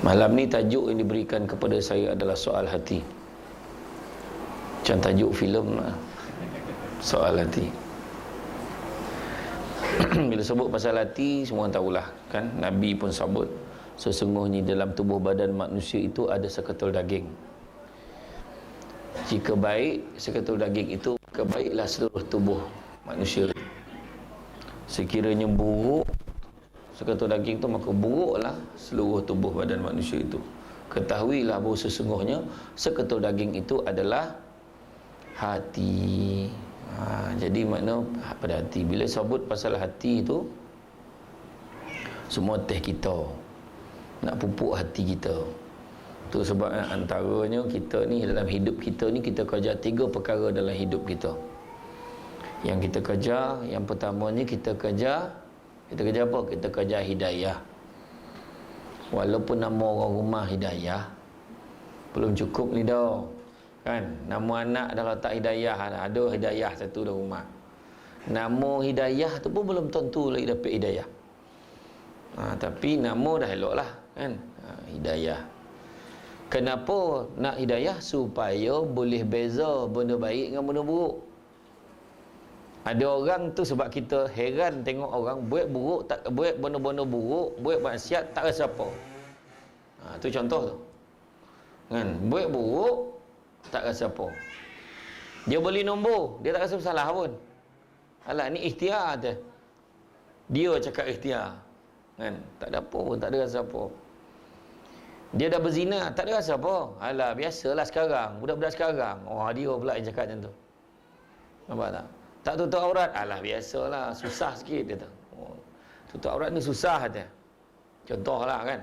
Malam ni tajuk yang diberikan kepada saya adalah soal hati. Macam tajuk filem lah. Soal hati. Bila sebut pasal hati, semua orang tahulah kan. Nabi pun sebut, sesungguhnya dalam tubuh badan manusia itu ada seketul daging. Jika baik seketul daging itu, kebaiklah seluruh tubuh manusia. Sekiranya buruk seketul daging itu, maka buruklah seluruh tubuh badan manusia itu. Ketahuilah bahawa sesungguhnya seketul daging itu adalah hati. Jadi makna pada hati. Bila sebut pasal hati itu, semua teh kita nak pupuk hati kita. Tu sebab antaranya kita ni dalam hidup kita ni, kita kerja 3 perkara dalam hidup kita. Yang kita kerja, yang pertamanya kita kerja apa? Kita kerja hidayah. Walaupun nama orang rumah hidayah, belum cukup ni dah. Kan? Nama anak dah letak hidayah, ada hidayah satu dalam rumah. Nama hidayah tu pun belum tentu lagi dapat hidayah. Tapi nama dah elok lah kan? Hidayah. Kenapa nak hidayah? Supaya boleh beza benda baik dengan benda buruk. Ada orang tu sebab kita heran tengok orang buat buruk, tak buat benda-benda buruk, buat maksiat tak rasa apa. Tu contoh tu. Kan? Buat buruk tak rasa apa. Dia beli nombor, dia tak rasa bersalah pun. Alah, ni ikhtiar je. Dia cakap ikhtiar. Kan? Tak ada apa pun, tak ada rasa apa. Dia dah berzina, tak ada rasa apa. Alah, biasalah sekarang. Budak-budak sekarang. Dia pula yang cakap macam tu. Nampak tak? Tak tutup aurat. Alah, biasalah. Susah sikit dia tu. Tutup aurat ni susah je. Contohlah kan.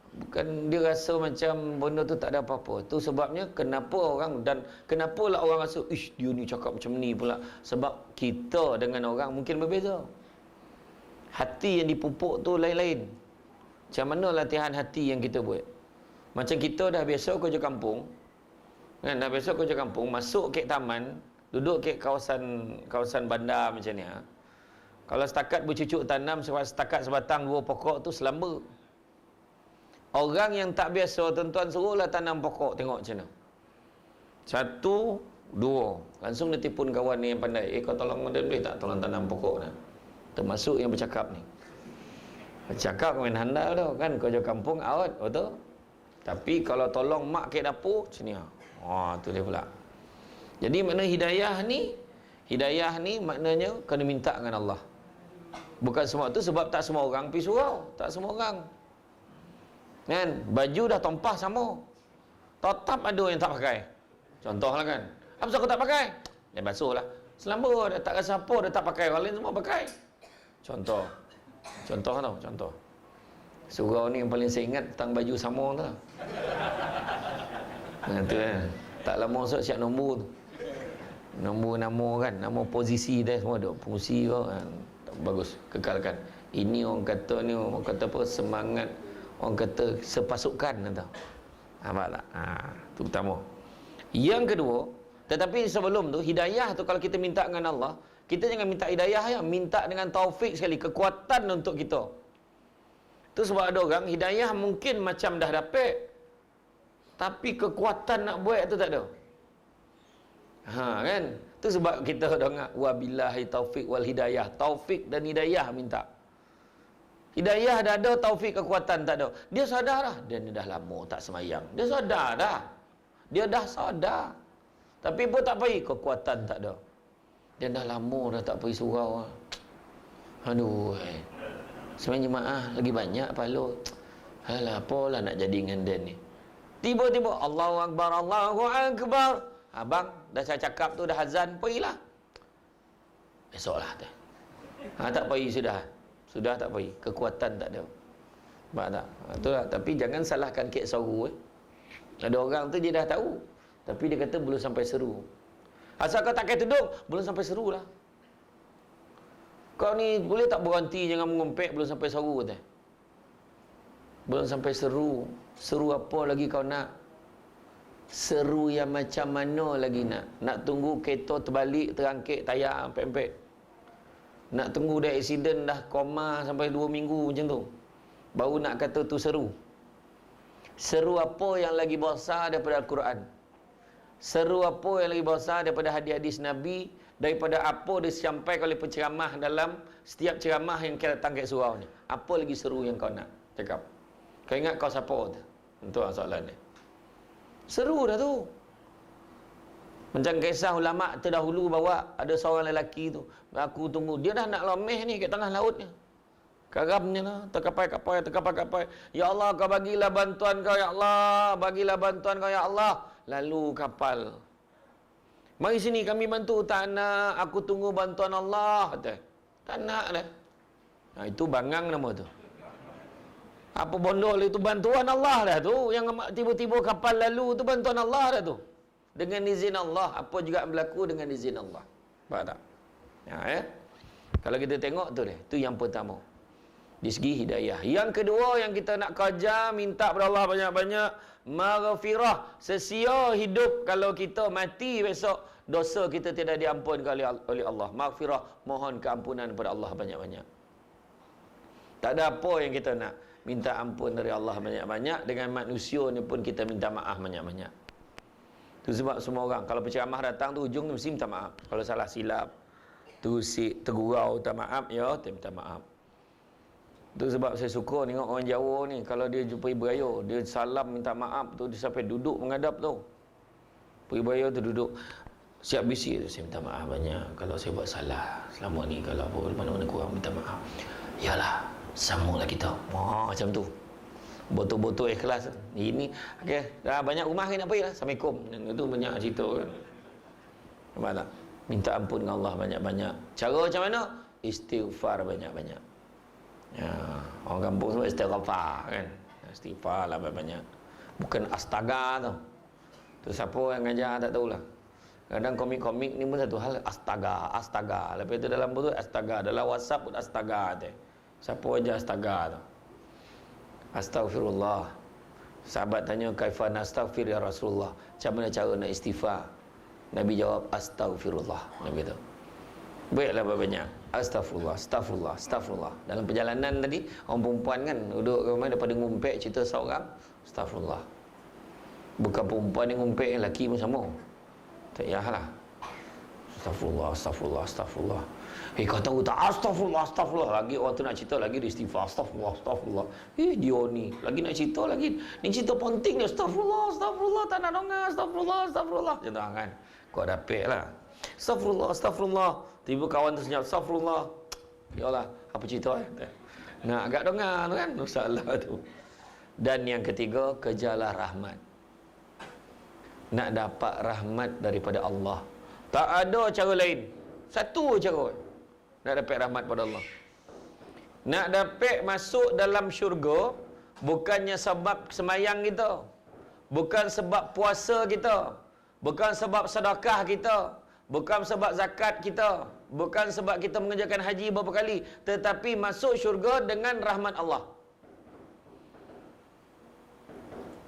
Bukan dia rasa macam benda tu tak ada apa-apa. Tu sebabnya kenapa orang, dan kenapa lah orang rasa, ish, dia ni cakap macam ni pula. Sebab kita dengan orang mungkin berbeza. Hati yang dipupuk tu lain-lain. Macam mana latihan hati yang kita buat? Macam kita dah biasa kerja kampung. Kan? Dah biasa kerja kampung, masuk ke taman, duduk ke kawasan bandar macam ni. Kalau setakat bercucuk tanam, setakat sebatang 2 pokok tu selamba. Orang yang tak biasa, tuan-tuan suruhlah tanam pokok, tengok macam mana. 1, 2, langsung dia tipun kawan ni yang pandai. Kau tolong boleh tak tolong tanam pokok ni? Termasuk yang bercakap ni. Bercakap main handal tu kan, kerja kampung out, betul? Tapi kalau tolong mak ke dapur, macam ni. Tu dia pula. Jadi makna hidayah ni maknanya kena minta dengan Allah. Bukan semua tu sebab tak semua orang pergi surau, tak semua orang. Kan? Baju dah tumpah sama. Tetap ada yang tak pakai. Contohlah kan. Apa sebab kau tak pakai? Dia basuhlah. Selamba dah tak rasa apa, dah tak pakai. Orang lain semua pakai. Contoh tau, contoh. Surau ni yang paling saya ingat tentang baju sama tu. Tu kan. Tak lama siap nombor tu. Nombor nama kan, nama posisi dia semua ada. Fungsi kau kan. Bagus, kekalkan. Ini orang kata apa, semangat, orang kata sepasukan tau. Nampak tak? Tu pertama. Yang kedua, tetapi sebelum tu, hidayah tu kalau kita minta dengan Allah, kita jangan minta hidayah ya, minta dengan taufik sekali, kekuatan untuk kita. Tu sebab ada orang hidayah mungkin macam dah dapat, tapi kekuatan nak buat tu tak ada. Kan? Tu sebab kita dengar wabillahi taufik wal hidayah. Taufik dan hidayah minta. Hidayah dah ada, taufik kekuatan tak ada. Dia sadar dah. Dia dah lama tak semayang. Dia sadar dah. Dia dah sadar. Tapi pun tak pergi, kekuatan tak ada. Dia dah lama dah tak pergi surau. Aduh. Semayang jemaah lagi banyak pahala. Alah, apalah nak jadi dengan dia ni. Tiba-tiba Allahu Akbar, Allahu Akbar. Abang, dah saya cakap tu dah azan, pergilah. Esoklah tu. Tak pergi sudah. Sudah tak pergi. Kekuatan tak ada. Nampak tak? Itulah. Tapi jangan salahkan kek seru. Ada orang tu dia dah tahu. Tapi dia kata belum sampai seru. Asal kau tak kaya tudung, belum sampai seru lah. Kau ni boleh tak berhenti, jangan mengompek, belum sampai seru kata. Belum sampai seru. Seru apa lagi kau nak? Seru yang macam mana lagi nak? Nak tunggu kereta terbalik, terangkit, tayar, empek-empek. Nak tunggu dia aksiden dah koma sampai 2 minggu macam tu. Baru nak kata tu seru. Seru apa yang lagi besar daripada Al-Quran? Seru apa yang lagi besar daripada hadis-hadis Nabi, daripada apa disampaikan oleh penceramah dalam setiap ceramah yang kita datang kat surau ni? Apa lagi seru yang kau nak cakap? Kau ingat kau siapa tu? Itu soalan ni. Seru dah tu. Macam kisah ulama terdahulu bawa ada seorang lelaki tu, aku tunggu, dia dah nak lomeh ni kat tengah laut ni. Karamnya lah, terkapai. Ya Allah, kau bagilah bantuan kau, ya Allah, bagilah bantuan kau, ya Allah. Lalu kapal, mari sini kami bantu. Tak nak, aku tunggu bantuan Allah. Kata, tak nak dah. Nah, itu bangang nama tu. Apa bondol itu bantuan Allah dah tu. Yang tiba-tiba kapal lalu tu bantuan Allah dah tu. Dengan izin Allah. Apa juga berlaku dengan izin Allah. Faham tak? Ya. Kalau kita tengok tu deh, tu yang pertama. Di segi hidayah. Yang kedua yang kita nak kerja, minta kepada Allah banyak-banyak maghfirah. Sesia hidup kalau kita mati besok, dosa kita tidak diampunkan oleh Allah. Maghfirah, mohon keampunan kepada Allah banyak-banyak. Tak ada apa yang kita nak. Minta ampun dari Allah banyak-banyak. Dengan manusia ni pun kita minta maaf banyak-banyak. Itu sebab semua orang, kalau penceramah datang tu hujung tu mesti minta maaf. Kalau salah silap, tergurau, minta maaf, ya, minta maaf. Itu sebab saya suka tengok orang Jawa ni, kalau dia jumpa ibu ayah, dia salam minta maaf tu, dia sampai duduk menghadap tu. Ibu ayah tu duduk siap bisik tu, saya minta maaf banyak kalau saya buat salah selama ni, kalau apa mana-mana kurang minta maaf. Yalah, sambunglah kita. Macam tu. Betul-betul ikhlas. Ini okey, dah banyak rumah ni nak pergi lah. Assalamualaikum. Itu banyak cerita kan. Nampak tak? Minta ampun dengan Allah banyak-banyak. Cara macam mana? Istighfar banyak-banyak. Ya, orang kampung sebut istighfar kan. Istighfar lah banyak-banyak. Bukan astaga tu. Tu siapa yang ngajar tak tahulah. Kadang komik-komik ni pun satu hal, astaga. Lepas tu dalam tu astaga, dalam WhatsApp pun astaga tu. Siapa aja astaga tu? Astaghfirullah. Sahabat tanya, kaifa nastaghfir ya Rasulullah? Macam mana cara nak istighfar? Nabi jawab, astaghfirullah. Nabi tu. Baiklah banyak. Astaghfirullah. Dalam perjalanan tadi, orang perempuan kan duduk ke rumah daripada ngumpet cerita seorang, astaghfirullah. Bukan perempuan yang ngumpet, lelaki pun sama. Tak payahlah. Astaghfirullah. Kau tahu tak? Astaghfirullah. Lagi orang tu nak cerita lagi dia istighfar. Astaghfirullah. Dia ni lagi nak cerita lagi. Ni cerita penting ni. Astaghfirullah. Tak nak dengar. Astaghfirullah. Jangan kan. Kau dapet lah. Astaghfirullah. Tiba kawan tu senyap. Astaghfirullah. Yalah, apa cerita nak agak dengar tu kan. Masalah tu. Dan yang ketiga, kejarlah rahmat. Nak dapat rahmat daripada Allah. Tak ada cara lain. Satu cara nak dapat rahmat pada Allah. Nak dapat masuk dalam syurga bukannya sebab semayang kita, bukan sebab puasa kita, bukan sebab sedekah kita, bukan sebab zakat kita, bukan sebab kita mengerjakan haji beberapa kali, tetapi masuk syurga dengan rahmat Allah.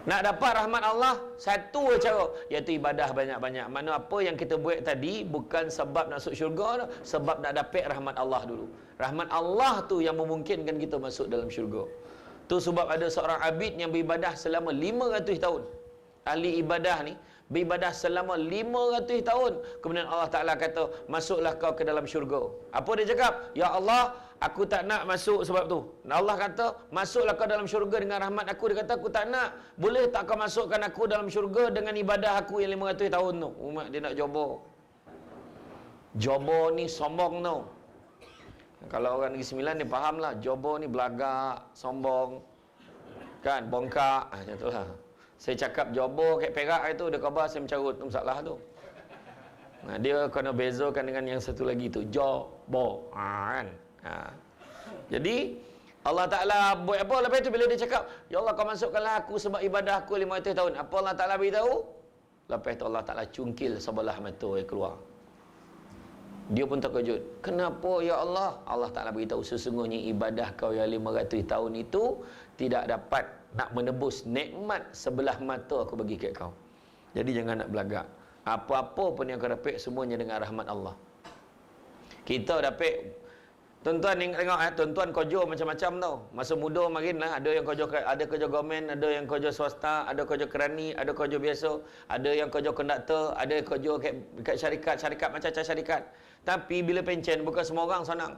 Nak dapat rahmat Allah, satu cara, iaitu ibadah banyak-banyak. Mana apa yang kita buat tadi bukan sebab nak masuk syurga, sebab nak dapat rahmat Allah dulu. Rahmat Allah tu yang memungkinkan kita masuk dalam syurga. Tu sebab ada seorang abid yang beribadah selama 500 tahun. Ahli ibadah ni beribadah selama 500 tahun. Kemudian Allah Ta'ala kata, masuklah kau ke dalam syurga. Apa dia cakap? Ya Allah, aku tak nak masuk sebab tu. Allah kata, masuklah kau dalam syurga dengan rahmat aku. Dia kata, aku tak nak. Boleh tak kau masukkan aku dalam syurga dengan ibadah aku yang 500 tahun tu? Umat dia nak jobo. Jobo ni sombong tu. Kalau orang Negeri Sembilan ni faham lah. Jobo ni belagak, sombong. Kan, bongkak. Macam tu lah. Saya cakap jobo kat Perak itu, dia khabar saya mencarut masalah tu. Nah, dia kena bezakan dengan yang satu lagi tu, jobo. Kan? Jadi Allah Ta'ala buat apa lepas tu bila dia cakap, ya Allah kau masukkanlah aku sebab ibadah aku 500 tahun. Apa Allah Ta'ala beritahu? Lepas tu Allah Ta'ala cungkil sebelah mata yang keluar. Dia pun terkejut. Kenapa ya Allah? Allah Ta'ala beritahu, sesungguhnya ibadah kau yang 500 tahun itu tidak dapat nak menebus nikmat sebelah mata aku bagi kat kau. Jadi jangan nak belagak. Apa-apa pun yang kau dapat semuanya dengan rahmat Allah. Kita dapat Tuan-tuan tengok tuan-tuan kerja macam-macam tau. Masa muda makin lah, ada yang kerja, ada kerja government, ada yang kerja swasta, ada kerja kerani, ada kerja biasa, ada yang kerja konduktor, ada yang kerja kat syarikat macam-macam syarikat. Tapi bila pencen bukan semua orang senang.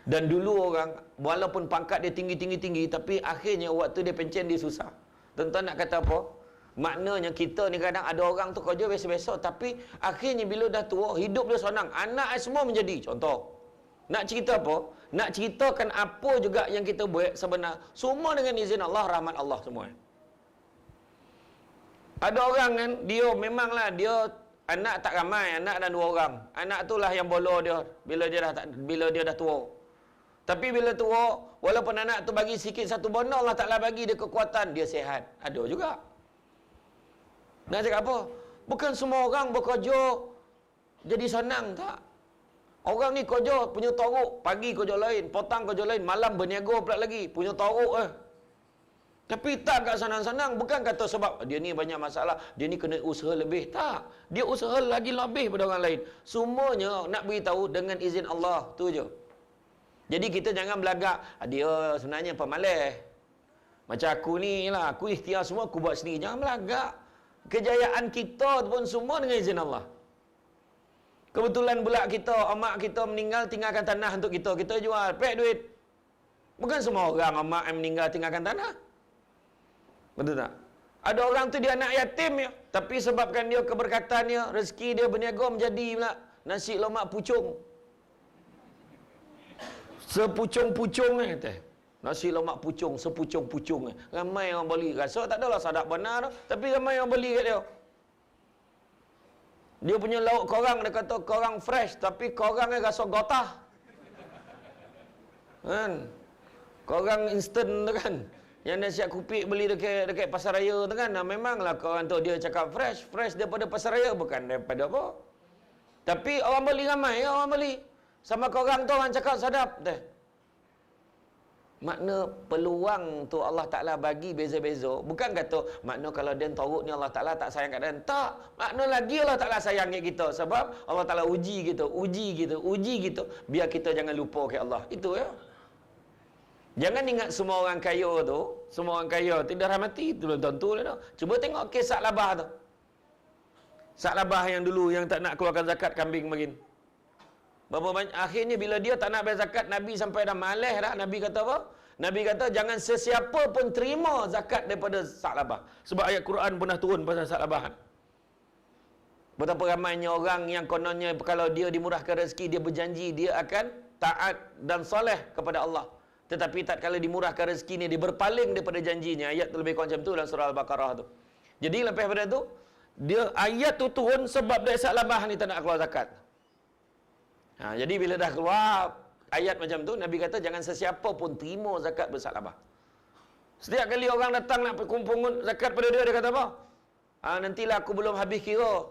Dan dulu orang walaupun pangkat dia tinggi, tapi akhirnya waktu dia pencen dia susah. Tuan-tuan nak kata apa? Maknanya kita ni kadang ada orang tu kerja biasa-biasa, tapi akhirnya bila dah tua hidup dia senang, anak semua menjadi contoh. Nak cerita apa? Nak ceritakan apa juga yang kita buat sebenar semua dengan izin Allah, rahmat Allah semua. Ada orang kan, dia memanglah dia anak tak ramai, anak dah 2 orang. Anak tu lah yang bolo dia bila dia dah tua. Tapi bila tua, walaupun anak tu bagi sikit satu benda, Allah Ta'ala bagi dia kekuatan, dia sihat. Ada juga. Nak cakap apa? Bukan semua orang bekerja jadi senang, tak? Orang ni kerja punya toruk, pagi kerja lain, petang kerja lain, malam berniaga pula lagi, punya toruk Tapi tak kat senang-senang, bukan kata sebab dia ni banyak masalah, dia ni kena usaha lebih, tak. Dia usaha lagi lebih pada orang lain. Semuanya nak beritahu dengan izin Allah, tu je. Jadi kita jangan belagak, dia sebenarnya pemalas. Macam aku ni lah, aku ikhtiar semua aku buat sendiri. Jangan belagak. Kejayaan kita pun semua dengan izin Allah. Kebetulan pula kita, mak kita meninggal tinggalkan tanah untuk kita. Kita jual, pek duit. Bukan semua orang mak yang meninggal tinggalkan tanah. Betul tak? Ada orang tu dia anak yatim ya, tapi sebabkan dia keberkatannya, rezeki dia berniaga menjadi pula nasi lemak pucung. Sepucung-pucung kata. Nasi lemak pucung, sepucung-pucung. Ramai orang beli. Rasa tak adalah sadap benar, tapi ramai orang beli kat dia. Dia punya lauk korang, dia kata korang fresh, tapi korang rasa gotah. Kan? Korang instant tu kan. Yang nasihat kupik beli dekat pasar raya tu kan. Nah, memanglah korang tu dia cakap fresh daripada pasar raya, bukan daripada apa. Tapi orang beli ramai, orang beli. Sama korang tu orang cakap sadap tu. Makna peluang tu Allah Ta'ala bagi beza-beza. Bukan kata makna kalau dia toruk ni Allah Ta'ala tak sayang kat dia. Tak. Makna lagi Allah Ta'ala sayang kat kita. Sebab Allah Ta'ala uji kita. Biar kita jangan lupa ke Allah. Itu ya. Jangan ingat semua orang kaya tu. Semua orang kaya tu dah rahmati. Itu tentu lah. Cuba tengok kes Sak Labah tu. Sak Labah yang dulu yang tak nak keluarkan zakat kambing makin. Berapa banyak, akhirnya bila dia tak nak bayar zakat, Nabi sampai dah malas dah. Nabi kata apa? Nabi kata jangan sesiapa pun terima zakat daripada Sak Labah. Sebab ayat Quran pernah turun pasal Sak Labah. Betapa ramainya orang yang kononnya kalau dia dimurahkan rezeki, dia berjanji dia akan taat dan soleh kepada Allah. Tetapi tak kala dimurahkan rezeki ni, dia berpaling daripada janjinya. Ayat tu lebih kurang macam tu dalam surah Al-Baqarah tu. Jadi lepas daripada tu, dia ayat tu turun sebab dia Sak Labah ni tak nak keluar zakat. Jadi bila dah keluar ayat macam tu, Nabi kata jangan sesiapa pun terima zakat Sak Labah. Setiap kali orang datang nak pungut zakat pada dia, dia kata apa? Nantilah aku belum habis kira.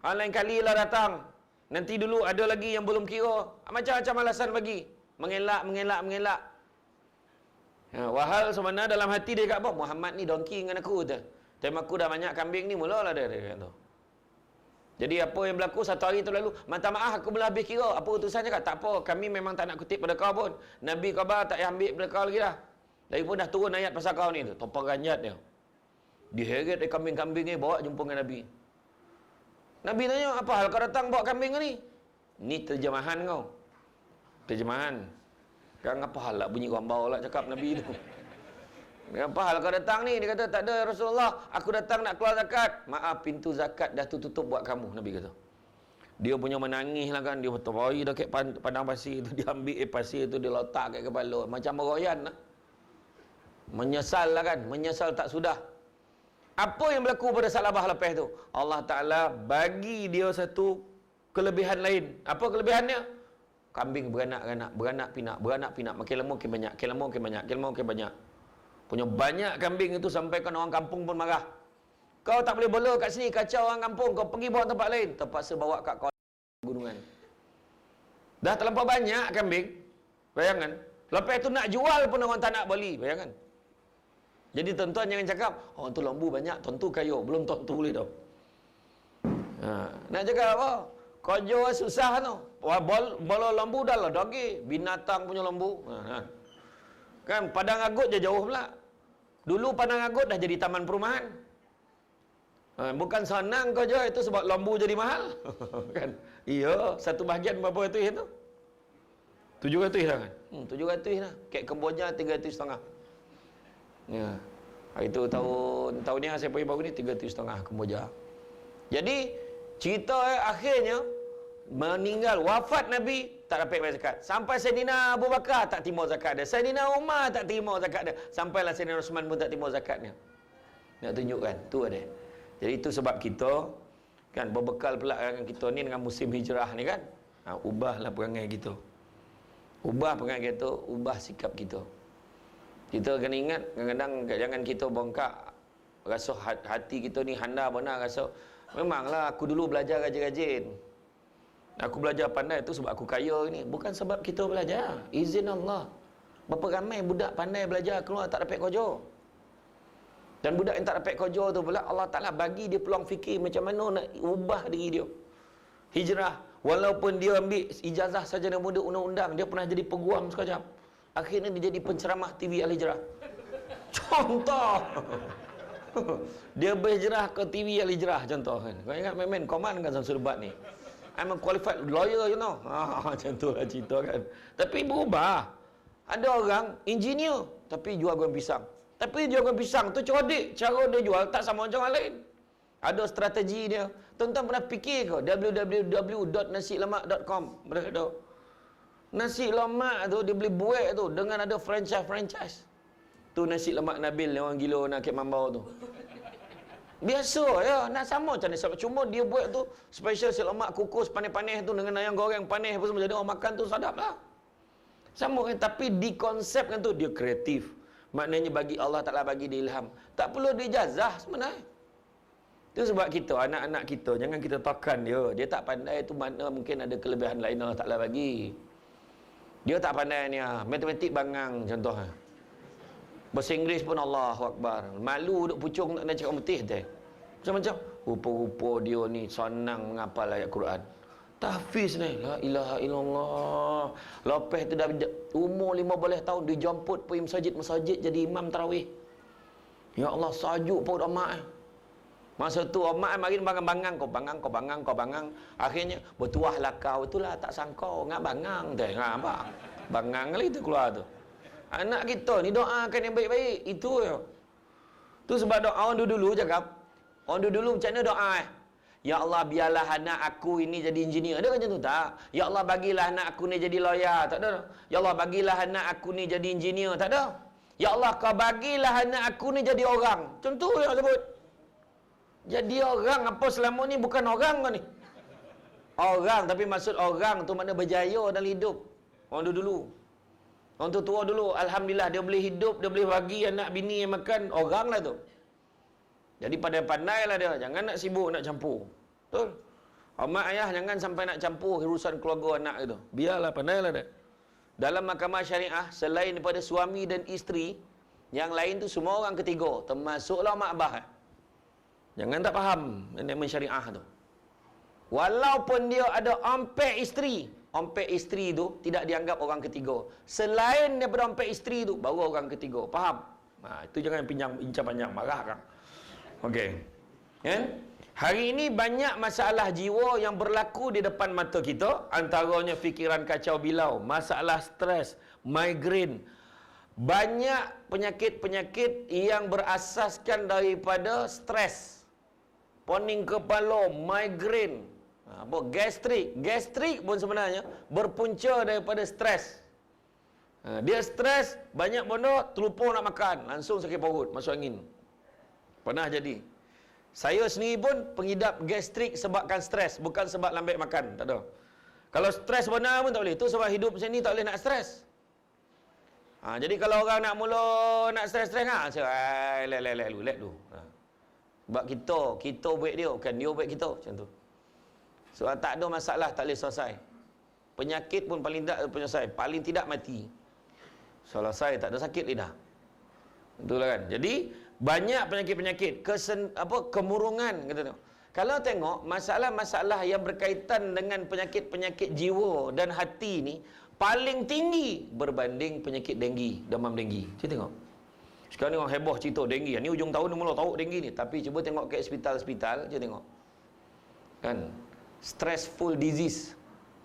Lain kali lah datang. Nanti dulu ada lagi yang belum kira. Macam-macam alasan bagi. Mengelak. Wahal sebenarnya dalam hati dia kata apa? Muhammad ni dongki dengan aku tu. Time aku dah banyak kambing ni, mulalah dia kata. Jadi apa yang berlaku satu hari tu lalu, minta maaf aku belum habis kira. Apa utusan cakap? Tak apa, kami memang tak nak kutip pada kau pun. Nabi khabar tak payah ambil pada kau lagi dah. Lagipun dah turun ayat pasal kau ni tu. Topang ganjat dia. Diheret dari kambing-kambing ni bawa jumpa dengan Nabi. Nabi tanya, apa hal kau datang bawa kambing ni? Ni terjemahan kau. Terjemahan. Kan apa hal lah bunyi rambau lah cakap Nabi tu. Apa hal kau datang ni? Dia kata, tak ada Rasulullah. Aku datang nak keluar zakat. Maaf, pintu zakat dah tutup buat kamu. Nabi kata. Dia punya menangis lah kan. Dia berterai dekat padang pasir tu. Dia ambil pasir tu, dia letak kat kepala. Macam meroyan lah. Menyesal lah kan. Menyesal tak sudah. Apa yang berlaku pada Sak Labah lepas tu? Allah Ta'ala bagi dia satu kelebihan lain. Apa kelebihannya? Kambing beranak pinak. Makin lama makin banyak. Punya banyak kambing itu sampai kan orang kampung pun marah. Kau tak boleh bola kat sini, kacau orang kampung. Kau pergi bawa tempat lain. Terpaksa bawa kat gunungan. Dah terlampau banyak kambing. Bayangkan. Lepas tu nak jual pun orang tak nak beli. Bayangkan. Jadi tuan-tuan jangan cakap, orang tu lembu banyak, tuan tu kaya. Belum tuan tu boleh tau. Nak cakap apa? Kerja susah tu. Bola lembu dah lah daging. Binatang punya lembu. Kan Padang Agut je jauh pula. Dulu Padang Agut dah jadi taman perumahan. Bukan senang kerja itu sebab lembu jadi mahal. Kan? Iya, satu bahagian berapa itu itu? 700 lah kan? 700 lah. Kek Kemboja 300,500. Ya. Itu tahun ni saya pergi baru ni 300,500 Kemboja. Jadi cerita akhirnya meninggal, wafat Nabi tak dapat bayar zakat. Sampai Saidina Abu Bakar tak terima zakat dia. Saidina Umar tak terima zakat dia. Sampailah Saidina Uthman pun tak terima zakatnya. Nak tunjukkan tu ada. Jadi itu sebab kita kan berbekal pula dengan kita ni dengan musim hijrah ni kan. Ubahlah perangai kita. Ubah perangai kita, ubah sikap kita. Kita kena ingat kadang-kadang jangan kita bongkak rasa hati kita ni handa benar rasa memanglah aku dulu belajar rajin-rajin. Aku belajar pandai tu sebab aku kaya ni. Bukan sebab kita belajar. Izin Allah. Berapa ramai budak pandai belajar keluar tak dapat kerja. Dan budak yang tak dapat kerja tu pula Allah Ta'ala bagi dia peluang fikir macam mana nak ubah diri dia. Hijrah. Walaupun dia ambil ijazah sarjana muda undang-undang, dia pernah jadi peguam sekejap. Akhirnya dia jadi penceramah TV Al-Hijrah. Contoh. Dia berhijrah ke TV Al-Hijrah contoh kan. Kau ingat main-main koman kan Samsul Debat ni. I'm a qualified lawyer you know. Macam tu lah cerita kan. Tapi berubah. Ada orang engineer tapi jual goreng pisang. Tapi jual goreng pisang tu cerdik. Cara dia jual tak sama macam orang lain. Ada strategi dia. Tuan-tuan pernah fikir ke www.nasilemak.com? Mereka tahu. Nasi lemak tu dia boleh buat tu dengan ada franchise. Tu nasi lemak Nabil yang orang gila nak kek mambau tu. Biasa ya, nak sama macam ni. Cuma dia buat tu special nasi lemak kukus panis-panis tu dengan ayam goreng panis apa semua. Jadi orang makan tu sadap lah. Sama kan, tapi dikonsepkan tu dia kreatif. Maknanya bagi Allah Ta'ala bagi dia ilham. Tak perlu dijazah sebenarnya. Itu sebab kita, anak-anak kita, jangan kita tekan dia. Dia tak pandai tu mana mungkin ada kelebihan lain Allah Ta'ala bagi. Dia tak pandai ni. Matematik bangang contohnya. Bahasa Inggeris pun Allahu Akbar. Malu duk pucung nak cakap putih teh. Macam-macam. Rupa-rupa dia ni senang menghafal ayat Quran. Tahfiz ni. La ilaha illallah. Lepas tu dah umur 15 tahun dia jemput pergi masjid jadi imam tarawih. Ya Allah, sajuk pun amat. Masa tu amat makin bangang kau. Akhirnya bertuahlah kau. Itulah tak sangka ngak bangang teh. Apa? Bangang kali tu keluar tu. Anak kita ni doakan yang baik-baik. Itu je. Tu sebab doa orang dulu cakap. Orang dulu macam mana doa Ya Allah biarlah anak aku ini jadi engineer. Ada macam tu tak? Ya Allah bagilah anak aku ni jadi lawyer. Tak ada. Ya Allah bagilah anak aku ni jadi engineer. Tak ada. Ya Allah kau bagilah anak aku ni jadi orang. Macam tu yang sebut. Jadi orang apa selama ni bukan orang kau ni. Orang tapi maksud orang tu makna berjaya dalam hidup. Orang dulu. Orang tua dulu alhamdulillah dia boleh hidup, dia boleh bagi anak bini yang makan, orang lah tu. Jadi pandai-pandai lah dia. Jangan nak sibuk nak campur. Betul? Mak ayah jangan sampai nak campur urusan keluarga anak itu. Biarlah pandailah dia. Dalam mahkamah syariah selain daripada suami dan isteri, yang lain tu semua orang ketiga, termasuklah mak abah. Jangan tak faham yang syariah tu. Walaupun dia ada ompek isteri tu tidak dianggap orang ketiga. Selain daripada ompek isteri tu baru orang ketiga. Faham? Itu jangan bincang panjang, marah kan. Okey. Kan? Hari ini banyak masalah jiwa yang berlaku di depan mata kita, antaranya fikiran kacau bilau, masalah stres, migraine. Banyak penyakit-penyakit yang berasaskan daripada stres. Pening kepala, migraine, gastrik pun sebenarnya berpunca daripada stres. Dia stres, banyak benda, terlupa nak makan, langsung sakit perut, masuk angin. Pernah jadi. Saya sendiri pun pengidap gastrik sebabkan stres, bukan sebab lambat makan, tak ada. Kalau stres benar pun tak boleh. Itu sebab hidup macam ni tak boleh nak stres. Jadi kalau orang nak mula nak stres-stres let dulu. Sebab kita buat dia, bukan dia buat kita, macam tu. Sebab tak ada masalah tak boleh selesai. Penyakit pun paling tidak penyelesai, paling tidak mati. Selesai tak ada sakit lidah. Itulah kan. Jadi banyak penyakit-penyakit kemurungan kata tu. Kalau tengok masalah-masalah yang berkaitan dengan penyakit-penyakit jiwa dan hati ni paling tinggi berbanding penyakit denggi, demam denggi. Cuba tengok. Sekarang ni orang heboh cerita denggi. Ni hujung tahun ni mula tahu denggi ni. Tapi cuba tengok ke hospital-hospital, cuba tengok. Kan? Stressful disease.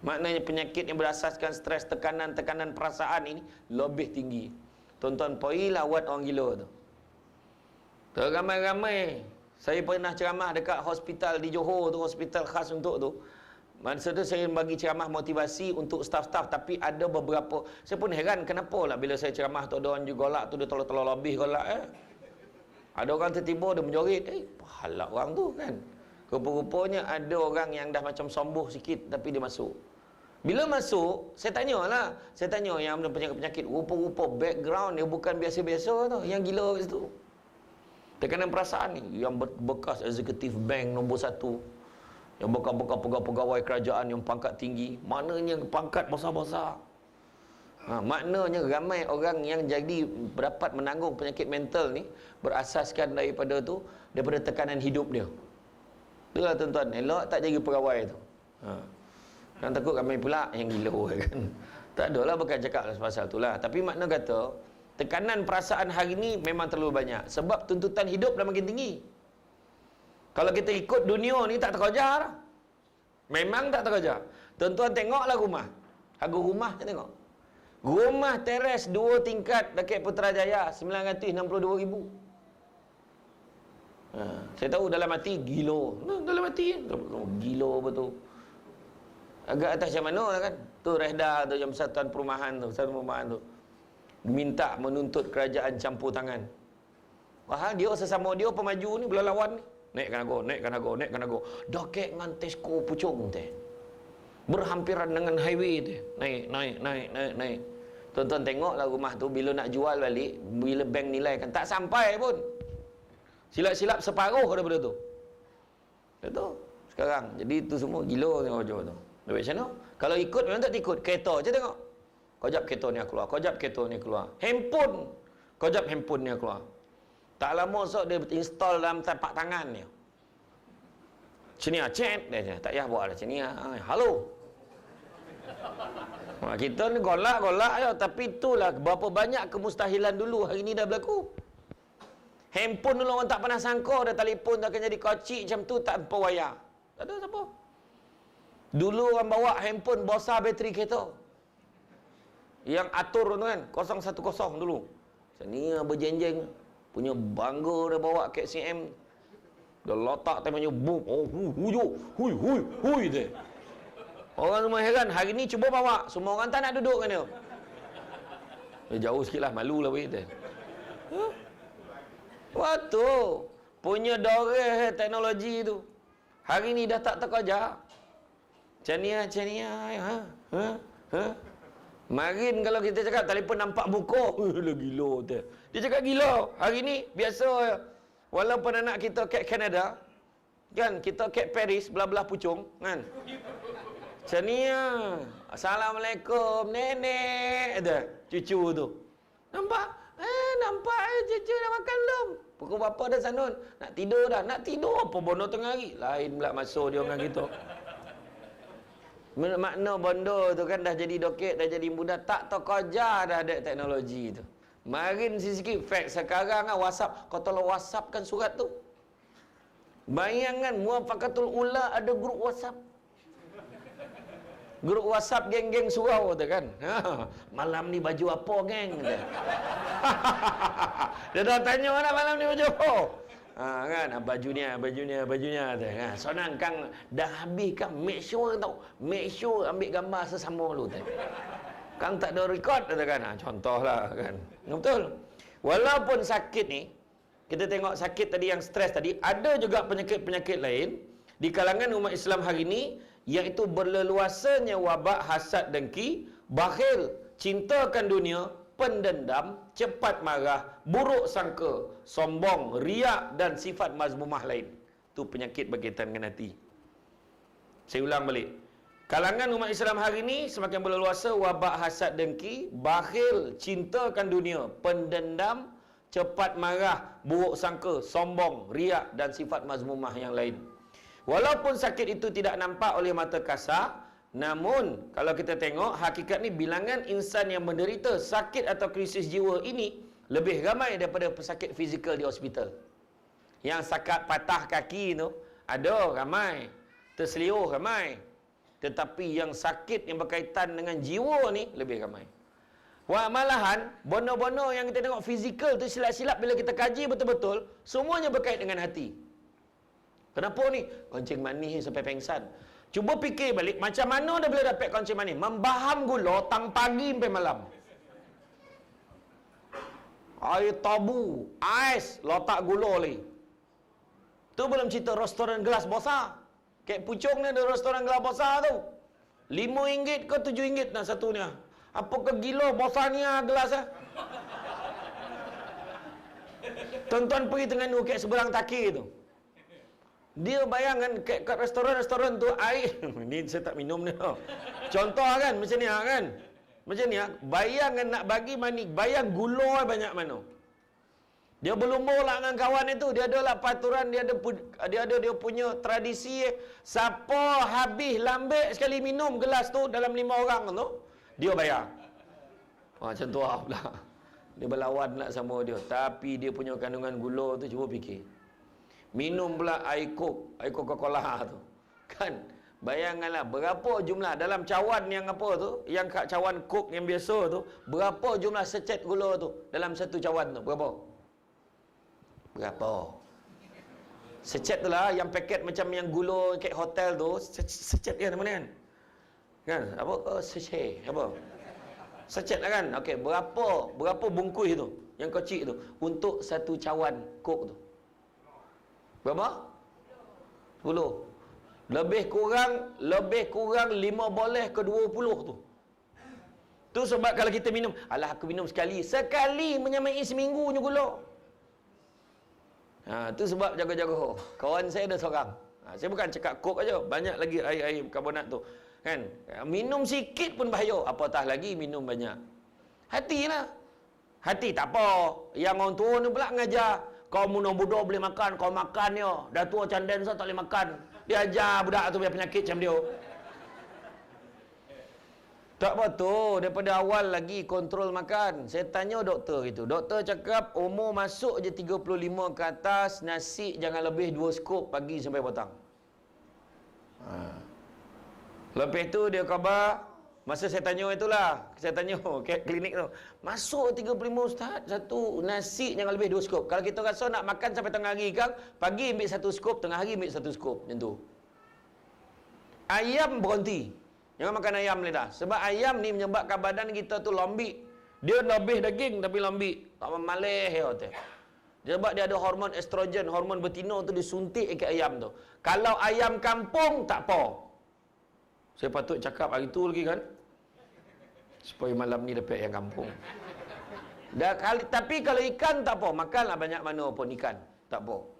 Maknanya penyakit yang berasaskan stres, tekanan perasaan ini lebih tinggi. Tuan-tuan, pergilah awat orang gila tu. Ramai-ramai. Saya pernah ceramah dekat hospital di Johor tu, hospital khas untuk tu. Masa tu saya bagi ceramah motivasi untuk staf-staf, tapi ada beberapa, saya pun heran kenapa lah bila saya ceramah tu ada orang juga golak tu, dia tolak-tolak lebih golak Ada orang tertiba, dia menjorit, pahala orang tu kan. Rupa-rupanya ada orang yang dah macam sombuh sikit, tapi dia masuk. Bila masuk, saya tanya yang ada penyakit-penyakit, rupa-rupa background dia bukan biasa-biasa tu, yang gila kat situ. Tekanan perasaan ni, yang bekas eksekutif bank nombor 1, yang bekas-bekas pegawai kerajaan yang pangkat tinggi, maknanya pangkat besar-besar. Maknanya ramai orang yang jadi dapat menanggung penyakit mental ni berasaskan daripada tekanan hidup dia. Itulah tuan-tuan, elok tak jadi pegawai tu. Kan takut ramai pula yang gila kan. Tak adalah bukan cakap pasal tu lah. Tapi makna kata, tekanan perasaan hari ni memang terlalu banyak. Sebab tuntutan hidup dah makin tinggi. Kalau kita ikut dunia ni tak terkejar lah. Memang tak terkejar. Tuan-tuan tengoklah rumah. Harga rumah saya tengok. Rumah teres 2 tingkat dekat Putrajaya RM962,000. Saya tahu dalam hati gila. Dalam hati gila betul. Agak atas macam mana lah kan. Tu Rehda tu, yang Persatuan Perumahan tu minta menuntut kerajaan campur tangan. Wah, dia sesama dia pemaju ni berlawan ni. Naikkan harga. Dokek dengan Tesco Puchong teh. Berhampiran dengan highway tu. Naik. Tuan-tuan tengoklah rumah tu bila nak jual balik, bila bank nilaikan tak sampai pun. Silap-silap separuh daripada tu. Itu sekarang. Jadi tu semua gila tengok macam tu. Macam mana? Kalau ikut memang tak ikut. Kereta je tengok. Kojap kereta ni keluar. Kojap kereta ni keluar. Handphone. Kojap handphone ni keluar. Tak lama dia install dalam tapak tangan ni. Cenia chat dia. Tak payah buat lah cenia. Halo. Kita ni golak je. Tapi itulah berapa banyak kemustahilan dulu hari ni dah berlaku. Handphone dulu orang tak pernah sangka dah telefon dah akan jadi kocik macam tu tanpa wayar. Tak ada siapa. Dulu orang bawa handphone besar bateri kereta. Yang atur tu kan 010 dulu. Sini berjenjeng. Punya bangga dia bawa KCM. Dia letak temanya boom. Hui dia. Orang semua heran. Hari ni cuba bawa. Semua orang tak nak duduk kan dia. Jauh sikit lah. Malu lah weh dia. Waktu punya doreh teknologi tu. Hari ni dah tak terkejar. Cania. Marin kalau kita cakap telefon nampak muka, gila tu. Dia cakap gila. Hari ni biasa walaupun anak kita kat Canada, kan kita kat Paris belah-belah Puchong, kan. Cania, Assalamualaikum nenek ada cucu tu. Nampak? Nampak cucu dah makan belum? Pukul berapa dah Sanun? Nak tidur dah. Nak tidur apa bono tengah hari? Lain pula masuk dia dengan kita. Makna bondo tu kan dah jadi doket, dah jadi mudah, tak terkejar dah ada teknologi tu. Marin sikit fact sekarang kan WhatsApp, kau tolong WhatsApp kan surat tu. Bayangan Muafakatul Ula ada grup WhatsApp. Grup WhatsApp geng-geng surau tu kan. Malam ni baju apa geng? Dia dah tanya mana malam ni baju apa? Kan bajunya tu kan. Sonang kang dah habis kang make sure ambil gambar sesama lu tu. Kang tak ada record tu kan. Contohlah kan. Betul. Walaupun sakit ni, kita tengok sakit tadi yang stres tadi, ada juga penyakit-penyakit lain di kalangan umat Islam hari ni, iaitu berleluasanya wabak hasad dengki, bakhil, cintakan dunia, pendendam, cepat marah, buruk sangka, sombong, riak dan sifat mazmumah lain. Itu penyakit berkaitan dengan hati. Saya ulang balik. Kalangan umat Islam hari ini semakin berleluasa wabak hasad dengki, bakhil, cintakan dunia, pendendam, cepat marah, buruk sangka, sombong, riak dan sifat mazmumah yang lain. Walaupun sakit itu tidak nampak oleh mata kasar, namun kalau kita tengok hakikat ni, bilangan insan yang menderita sakit atau krisis jiwa ini lebih ramai daripada pesakit fizikal di hospital. Yang sakit patah kaki tu ada ramai, terseliuh ramai, tetapi yang sakit yang berkaitan dengan jiwa ni lebih ramai. Wah, malahan bono-bono yang kita tengok fizikal tu silap-silap bila kita kaji betul-betul, semuanya berkait dengan hati. Kenapa ni? Kencing manis sampai pengsan. Cuba fikir balik, macam mana dia boleh dapat kencing manis? Membaham gula tang pagi sampai malam. Air tabu, ais, letak gula lagi. Tu belum cerita restoran gelas besar. Kek Puchong ni ada restoran gelas besar tu. RM5 ke RM7 nak satunya. Apakah gila besarnya gelas lah. Tuan-tuan pergi Terengganu kek seberang taki tu. Dia bayangkan kat restoran-restoran tu air ni saya tak minum ni. Contoh kan macam ni kan. Macam ni bayangkan nak bagi mani, bayang gula banyak mana. Dia berlumba lah dengan kawan itu, dia ada lah peraturan, dia ada dia punya tradisi. Siapa habis lambik sekali minum gelas tu dalam 5 orang tu, dia bayar. Macam tu lah pula. Dia berlawan nak sama dia, tapi dia punya kandungan gula tu cuba fikir. Minum pula air Coca-Cola tu. Kan? Bayangkanlah berapa jumlah dalam cawan yang apa tu, yang kat cawan Coke yang biasa tu, berapa jumlah secet gula tu dalam satu cawan tu, berapa? Secet tu lah, yang paket macam yang gula kat hotel tu, secet kan mana kan? Kan? Apa? Secet. Apa? Secet lah kan? Okey, berapa bungkus tu, yang kecil tu, untuk satu cawan Coke tu? Berapa? 10. Lebih kurang 5 boleh ke 20 tu. Tu sebab kalau kita minum, alah aku minum sekali menyamai seminggunya gula. Tu sebab jaga-jaga. Kawan saya ada seorang. Saya bukan cakap Coke aja, banyak lagi air karbonat tu. Kan? Minum sikit pun bahaya, apatah lagi minum banyak. Hatilah. Hati tak apa. Yang orang tua ni pula ngajar, kau muda-muda boleh makan, kau makan ya. Dah tua candan tak boleh makan. Dia ajar budak tu biar penyakit macam dia. Tak betul, daripada awal lagi kontrol makan. Saya tanya doktor gitu. Doktor cakap umur masuk je 35 ke atas, nasi jangan lebih 2 skop pagi sampai petang. Lepas tu dia khabar, masa saya tanya itulah, saya tanya kat klinik tu, masuk 35 ustaz, satu nasi jangan lebih 2 skop. Kalau kita rasa nak makan sampai tengah hari kan, pagi ambil 1 skop, tengah hari ambil 1 skop, macam tu. Ayam berhenti. Jangan makan ayam ni dah. Sebab ayam ni menyebabkan badan kita tu lembik. Dia lebih daging tapi lembik. Tak malih ya tu. Sebab dia ada hormon estrogen, hormon betina tu disuntik ke ayam tu. Kalau ayam kampung tak apa. Saya patut cakap hari tu lagi kan. Supaya malam ni dapat ayam kampung. Tapi kalau ikan tak apa, makanlah banyak mana pun ikan. Tak apa.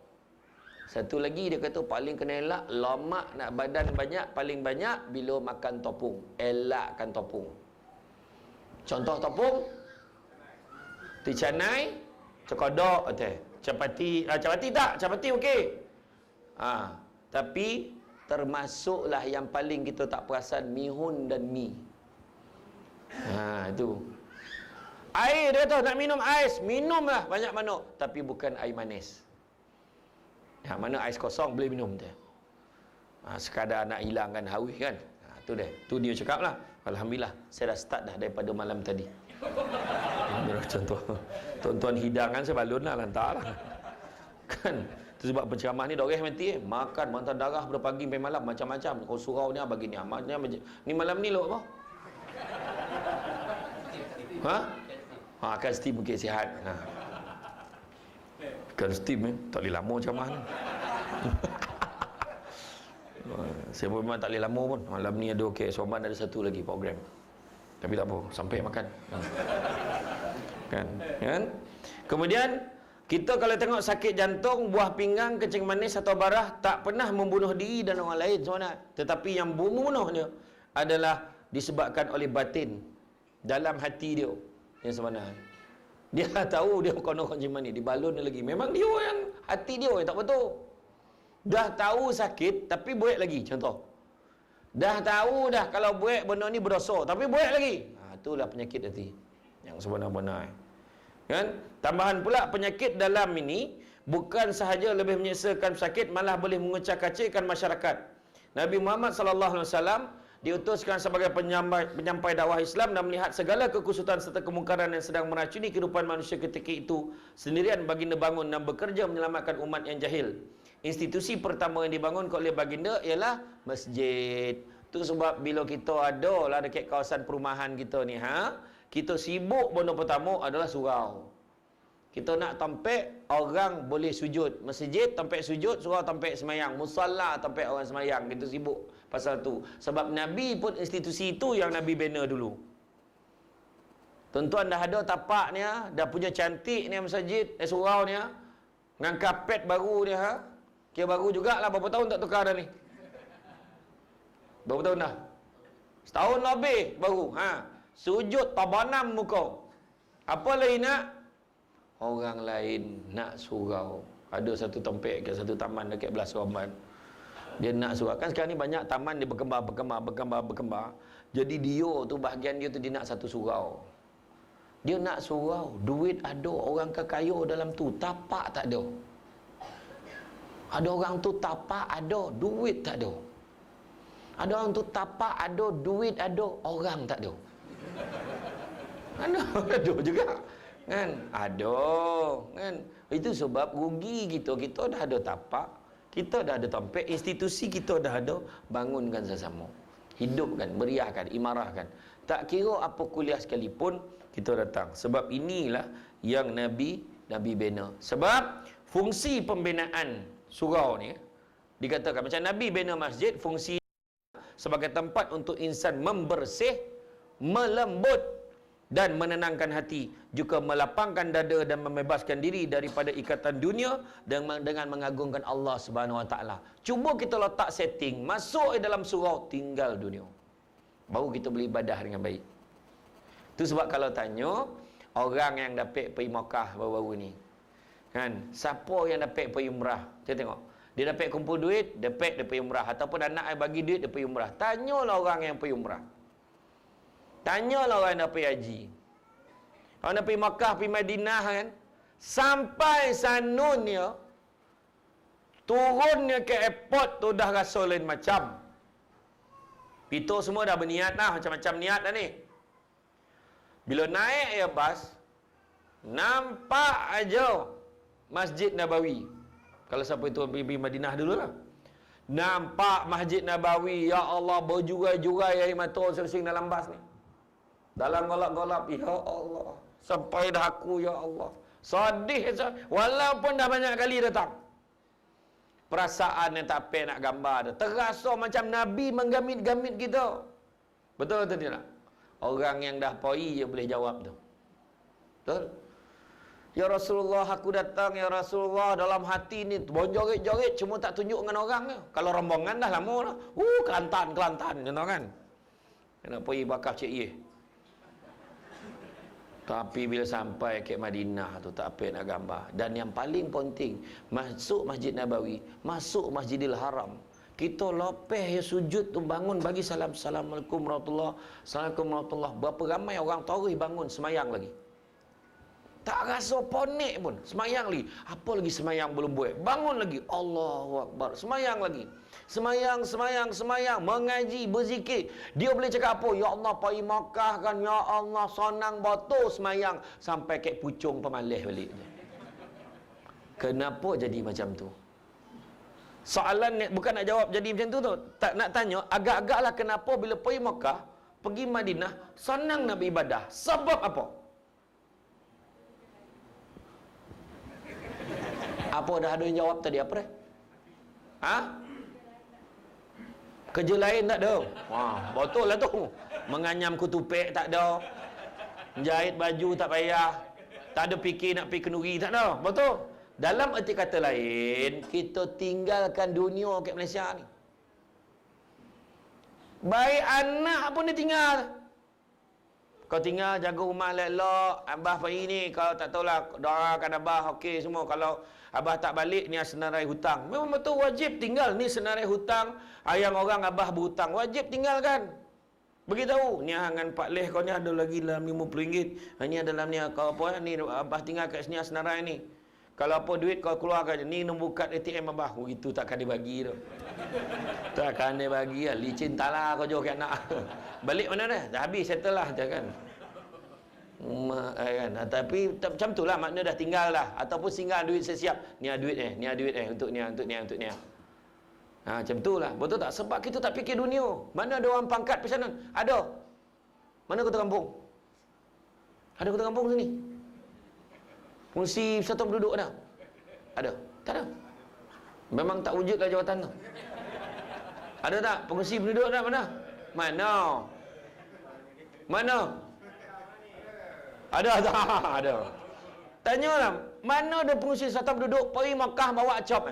Satu lagi dia kata paling kena elak, lemak nak badan banyak, paling banyak bila makan topung. Elakkan topung. Contoh topung, ticanai, cokodok, capati tak? Capati okey. Tapi termasuklah yang paling kita tak perasan, mihun dan mi. Itu. Air dia kata nak minum ais, minumlah banyak mana, tapi bukan air manis. Yang mana ais kosong boleh minum tu. Sekadar nak hilangkan haus kan. Tu dia. Tu dia cakap lah. Alhamdulillah saya dah start dah daripada malam tadi. Contoh tuan-tuan hidangan saya balun lah, lantar lah. Kan. Tu sebab penceramah ni doreh mati makan mantan darah pada pagi sampai malam macam-macam. Kau surau ni bagi ni amalnya ni malam ni lo apa? Kan steam mungkin sihat. Kan steam tak boleh lama macam mana. Saya pun memang tak boleh lama pun. Malam ni ada okey, Soman ada satu lagi program. Tapi tak apa, sampai makan. Kan? Kemudian kita kalau tengok sakit jantung, buah pinggang, kencing manis atau barah tak pernah membunuh diri dan orang lain sebenarnya. Tetapi yang membunuhnya adalah disebabkan oleh batin dalam hati dia yang sebenarnya. Dia tahu dia kono kencing manis, dibalun dia lagi. Memang dia yang hati dia yang tak betul. Dah tahu sakit tapi buat lagi, contoh. Dah tahu dah kalau buat benda ni berdosa tapi buat lagi. Itulah penyakit hati yang sebenar-benar. Kan? Tambahan pula penyakit dalam ini bukan sahaja lebih menyiksakan sakit, malah boleh mengecah-kacirkan masyarakat. Nabi Muhammad sallallahu alaihi wasallam diutuskan sebagai penyampai dakwah Islam dan melihat segala kekusutan serta kemungkaran yang sedang meracuni kehidupan manusia ketika itu. Sendirian baginda bangun dan bekerja menyelamatkan umat yang jahil. Institusi pertama yang dibangun oleh baginda ialah masjid. Tu sebab bila kita ada lah dekat kawasan perumahan kita ni, kita sibuk benda pertama adalah surau. Kita nak tampek orang boleh sujud. Masjid tampek sujud, surau tampek semayang. Musalla tampek orang semayang. Kita sibuk pasal tu. Sebab Nabi pun institusi itu yang Nabi bina dulu. Tuan-tuan dah ada tapak ni, dah punya cantik ni masjid, surau ni, dengan kapet baru ni, kira baru jugalah. Berapa tahun tak tukar dah ni? Berapa tahun dah? Setahun lebih baru. Sujud tabanam muka. Apa lagi nak? Orang lain nak surau. Ada satu tempat ke satu taman dekat belah Suraman. Dia nak surau. Kan sekarang ni banyak taman dia berkembar. Jadi dia tu, bahagian dia tu dia nak satu surau. Dia nak surau. Duit ada. Orang kekaya dalam tu. Tapak tak ada. Ada orang tu tapak ada. Duit tak ada. Ada orang tu tapak ada. Duit ada. Orang tak ada. Ada juga. Kan? Ada. Kan? Itu sebab rugi kita. Kita dah ada tapak. Kita dah ada tempat. Institusi kita dah ada. Bangunkan sesama. Hidupkan. Meriahkan. Imarahkan. Tak kira apa kuliah sekalipun, kita datang. Sebab inilah yang Nabi bina. Sebab fungsi pembinaan surau ni, dikatakan macam Nabi bina masjid, fungsi sebagai tempat untuk insan membersih, melembut dan menenangkan hati, juga melapangkan dada dan membebaskan diri daripada ikatan dunia dengan mengagungkan Allah Subhanahu Wa Taala. Cuba kita letak setting, masuk di dalam surau, tinggal dunia. Baru kita boleh ibadah dengan baik. Itu sebab kalau tanya orang yang dapat pergi Makkah baru-baru ni, kan, siapa yang dapat pergi umrah? Kita tengok. Dia dapat kumpul duit, dapat dia pergi umrah. Ataupun anak yang bagi duit, dia pergi umrah. Tanyalah orang yang pergi umrah. Tanyalah orang yang dah pergi haji. Orang dah pergi Makkah, pergi Madinah, kan, sampai sanunnya, turunnya ke airport tu dah rasa lain macam. Kita semua dah berniat dah, macam-macam niat dah ni. Bila naik ya bas, nampak aja Masjid Nabawi. Kalau siapa itu pergi Madinah dululah. Nampak Masjid Nabawi, ya Allah, berjurai-jurai air mata sering dalam bas ni. Dalam golap-golap, ya Allah, sampai dah aku, ya Allah. Sedih, walaupun dah banyak kali datang. Perasaan yang tak apa nak gambar dah. Terasa macam Nabi menggamit-gamit kita. Betul atau tidak? Orang yang dah poi je boleh jawab tu. Betul? Ya Rasulullah, aku datang, ya Rasulullah, dalam hati ni bonjorit-jorit, cuma tak tunjuk dengan orang je. Kalau rombongan dah lama dah. Kelantan, you kan? Kena pergi bakar Cik Ye. Tapi bila sampai ke Madinah tu tak apa nak gambar. Dan yang paling penting, masuk Masjid Nabawi, masuk Masjidil Haram, kita lopeh ya sujud tu bangun bagi salam. Assalamualaikum warahmatullahi wabarakatuh. Assalamualaikum warahmatullahi wabarakatuh. Berapa ramai orang tarik bangun semayang lagi. Tak rasa ponik pun. Semayang lagi. Apa lagi semayang belum buat? Bangun lagi. Allahu Akbar. Semayang lagi. Semayang. Mengaji, berzikir. Dia boleh cakap apa? Ya Allah, pergi Makkah kan. Ya Allah, sonang botol semayang. Sampai kek pucung pemalih balik. Kenapa jadi macam tu? Soalan ni bukan nak jawab jadi macam tu. Tak nak tanya. Agak-agaklah kenapa bila pergi Makkah, pergi Madinah, senang nak beribadah. Sebab apa? Apa dah ada yang jawab tadi? Apa dah? Kerja lain tak ada? Wah, betul lah tu. Menganyam kutupek tak ada. Jahit baju tak payah. Tak ada fikir nak pergi kenduri tak ada. Betul? Dalam erti kata lain, kita tinggalkan dunia kat Malaysia ni. Baik anak pun dia tinggal. Kau tinggal jaga rumah elok-elok. Abah pergi ni, kalau tak tahulah, doakan Abah, okey semua. Kalau Abah tak balik, ni senarai hutang. Memang betul wajib tinggal. Ni senarai hutang. Yang orang Abah berhutang, wajib tinggalkan. Beritahu, ni hangan 4 leh kau ni ada lagi dalam RM50. Ni ada dalam ni, kau apa ni, Abah tinggal kat sini senarai ni. Kalau apa duit kau keluarkan je. Ni nombor kad ATM Abah. Itu takkan dia bagi tu. Takkan dia bagi lah. Licin tak lah kau jauh kat anak. Balik mana dah? Dah habis settle lah je kan. Kan? Tapi macam tu lah, makna dah tinggal lah. Ataupun singgah duit sesiap. Ni ada duit ni ada duit untuk ni, untuk ni, untuk ni. Macam tu lah. Betul tak? Sebab kita tak fikir dunia. Mana ada orang pangkat pesanan? Ada. Mana kota kampung? Ada kota kampung sini? Fungsi persatuan penduduk ada? Ada? Tak ada. Memang tak wujudlah jawatan tu. Ada tak? Pengurusi penduduk ada mana? Mana? Mana? Ada tak? Ada. Tanyalah, mana ada pengurusi persatuan penduduk pergi Makkah bawa cop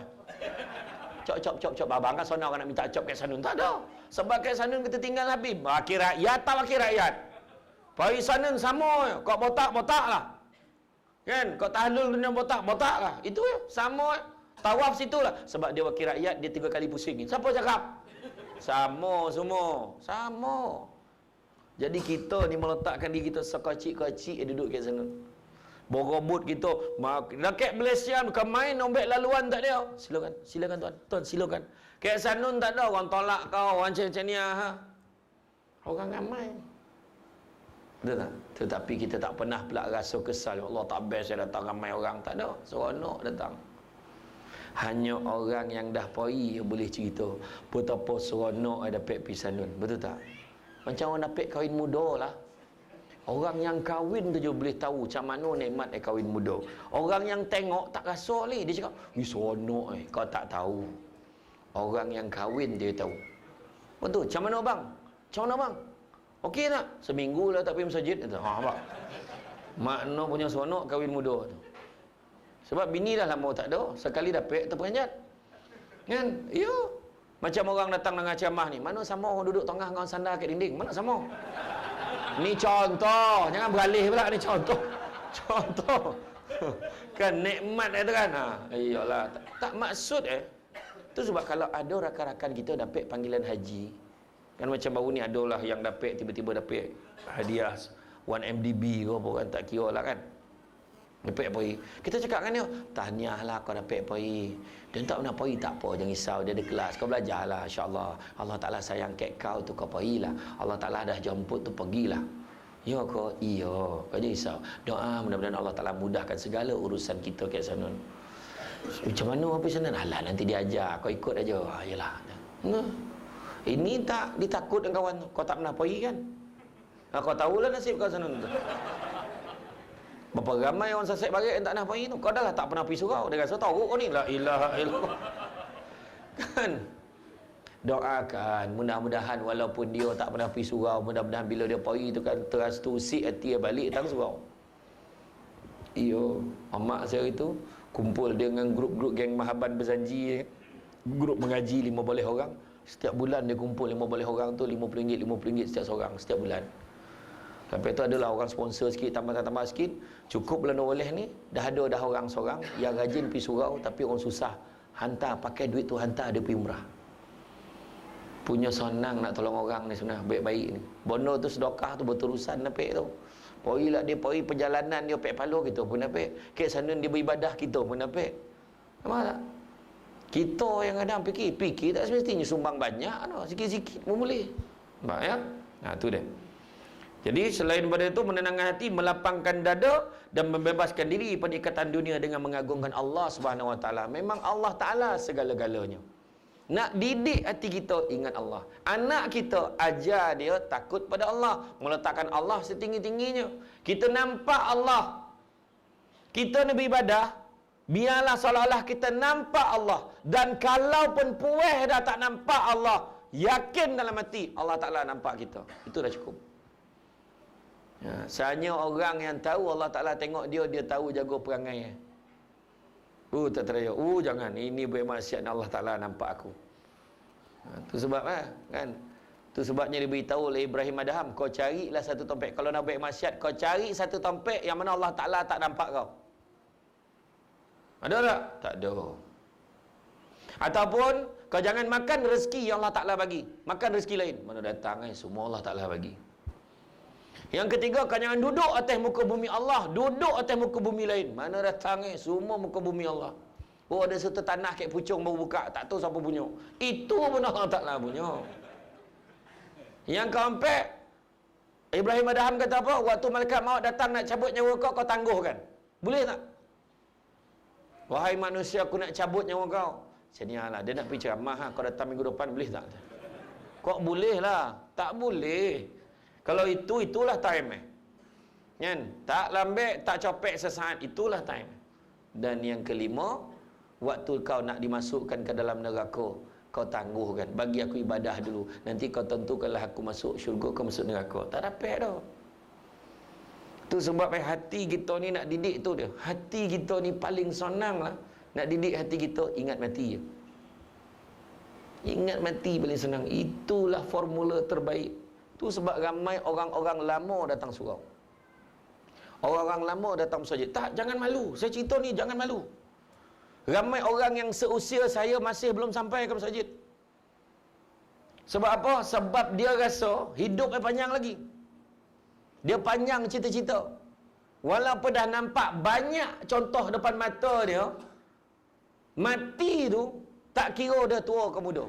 cop. Abang kan sonau kan nak minta cop kat Sanun. Tak ada. Sebab kat Sanun kita tinggal Habib. Wakil rakyat tak wakil rakyat. Pergi Sanun sama je. Kau botak lah. Kan? Kau tahlul dunia botak lah. Itu je. Sama je. Tawaf situ lah. Sebab dia wakil rakyat, dia 3 kali pusing. Siapa cakap? Sama semua. Sama. Jadi kita ni meletakkan diri kita sekocik-kocik duduk kat sana. Berobot kita. Rakyat Malaysia bukan main nombek laluan tak dia. Silakan tuan. Tuan silakan. Kat Sanun tak ada orang tolak kau, orang macam ni. Orang ramai. Betul tak? Tetapi kita tak pernah pula rasa kesal. Ya Allah, tak best saya datang ramai orang. Tak ada. Seronok datang. Hanya orang yang dah pergi yang boleh cerita betapa seronok ada dapat pergi Sanun. Betul tak? Macam orang dapat kahwin muda lah. Orang yang kahwin tu je boleh tahu macam mana nikmat kahwin muda. Orang yang tengok tak rasa lagi. Dia cakap, seronok kau tak tahu. Orang yang kahwin dia tahu. Betul? Macam mana bang? Macam mana bang? Okey tak? Seminggu lah tak pergi masjid. Bang. Makna punya seronok kahwin muda tu. Sebab bini dah lama tak ada. Sekali dapat terperanjat. Kan? Ya. Macam orang datang dengan ceramah ni. Mana sama orang duduk tengah dengan sandar kat dinding? Mana sama? Ni contoh. Jangan beralih pula ni contoh. Contoh. Kan nikmat itu kan. Iyalah. Tak maksud tu sebab kalau ada rakan-rakan kita dapat panggilan haji. Kan macam baru ni adalah yang dapat tiba-tiba dapat hadiah 1MDB ke apa kan. Tak kira lah kan. Dapat pergi. Kita cakap kan dia, tahniah lah kau dapat pergi. Dia tak pernah pergi, tak apa, jangan risau, dia ada kelas. Kau belajar lah, insyaAllah. Allah Ta'ala sayang kat kau tu, kau pergilah. Allah Ta'ala dah jemput tu, pergilah. Ya kau? Iya. Kau jangan risau. Doa mudah-mudahan Allah Ta'ala mudahkan segala urusan kita kat sana. Macam mana apa sana? Alah, nanti dia ajar. Kau ikut aja. Yalah. Ini tak ditakut dengan kawan tu. Kau tak pernah pergi kan? Kau tahulah nasib kau sana tu. Berapa ramai orang sasek barat yang tak pernah pergi tu. Kau dah lah tak pernah pergi surau. Dia rasa tahu kau ni. La ilaha illallah. Kan? Doakan. Mudah-mudahan walaupun dia tak pernah pergi surau, mudah-mudahan bila dia pergi tu kan terusik hati dia balik datang surau. Iyo. Mak saya itu kumpul dengan grup-grup geng Mahaban berjanji. Grup mengaji 15 orang. Setiap bulan dia kumpul 15 orang tu RM50 setiap seorang setiap bulan. Lepas tu adalah orang sponsor sikit, tambah sikit. Cukup bulan 12 ni dah ada dah orang seorang yang rajin pergi surau tapi orang susah. Hantar pakai duit tu, hantar dia pergi umrah. Punya senang nak tolong orang ni sebenarnya, baik-baik ni. Bono tu sedekah tu berterusan dapat tu. Pergilah dia pergi perjalanan dia pek palo kita pun dapat. Ke sana dia beribadah kita pun dapat. Nampak tak? Kita yang kadang fikir tak semestinya sumbang banyak, sikit-sikit pun boleh. Nampak ya? Tu dia. Jadi selain daripada itu, menenangkan hati, melapangkan dada dan membebaskan diri pada ikatan dunia dengan mengagungkan Allah Subhanahu Wa Taala. Memang Allah Taala segala-galanya. Nak didik hati kita ingat Allah. Anak kita ajar dia takut pada Allah, meletakkan Allah setinggi-tingginya. Kita nampak Allah. Kita nak beribadah, biarlah seolah-olah kita nampak Allah. Dan kalaupun puas dah tak nampak Allah, yakin dalam hati Allah Taala nampak kita. Itu dah cukup. Sebenarnya orang yang tahu Allah Ta'ala tengok dia tahu jaga perangai. Tak teraya. Jangan. Ini bermaksiat Allah Ta'ala nampak aku. Tu sebab kan. Tu sebabnya diberitahu oleh Ibrahim Adham, kau carilah satu tempat. Kalau nak buat maksiat, kau cari satu tempat yang mana Allah Ta'ala tak nampak kau. Ada tak? Tak ada. Ataupun kau jangan makan rezeki yang Allah Ta'ala bagi. Makan rezeki lain. Mana datang semua Allah Ta'ala bagi. Yang ketiga, kau jangan duduk atas muka bumi Allah. Duduk atas muka bumi lain. Mana datang semua muka bumi Allah. Oh, ada satu tanah kayak pucung baru buka, tak tahu siapa punya. Itu pun Allah Ta'ala punya. Yang keempat, Ibrahim Adham kata apa? Waktu malaikat maut datang nak cabut nyawa kau, kau tangguhkan. Boleh tak? Wahai manusia, aku nak cabut nyawa kau. Senialah, dia nak pergi ceramah, kau datang minggu depan, boleh tak? Kok boleh lah? Tak boleh. Kalau itulah time kan? Tak lambat, tak copek sesaat, itulah time. Dan yang kelima, waktu kau nak dimasukkan ke dalam neraka, kau tangguhkan. Bagi aku ibadah dulu, nanti kau tentukanlah aku masuk syurga, kau masuk neraka. Tak dapat dah. Tu sebab hati kita ni nak didik tu dia. Hati kita ni paling senang lah. Nak didik hati kita, ingat mati je. Ingat mati paling senang. Itulah formula terbaik. Tu sebab ramai orang-orang lama datang surau. Orang-orang lama datang masjid. Tak, jangan malu. Saya cerita ni, jangan malu. Ramai orang yang seusia saya masih belum sampai ke masjid. Sebab apa? Sebab dia rasa hidupnya panjang lagi. Dia panjang cita-cita. Walaupun dah nampak banyak contoh depan mata dia, mati tu tak kira dia tua ke muda.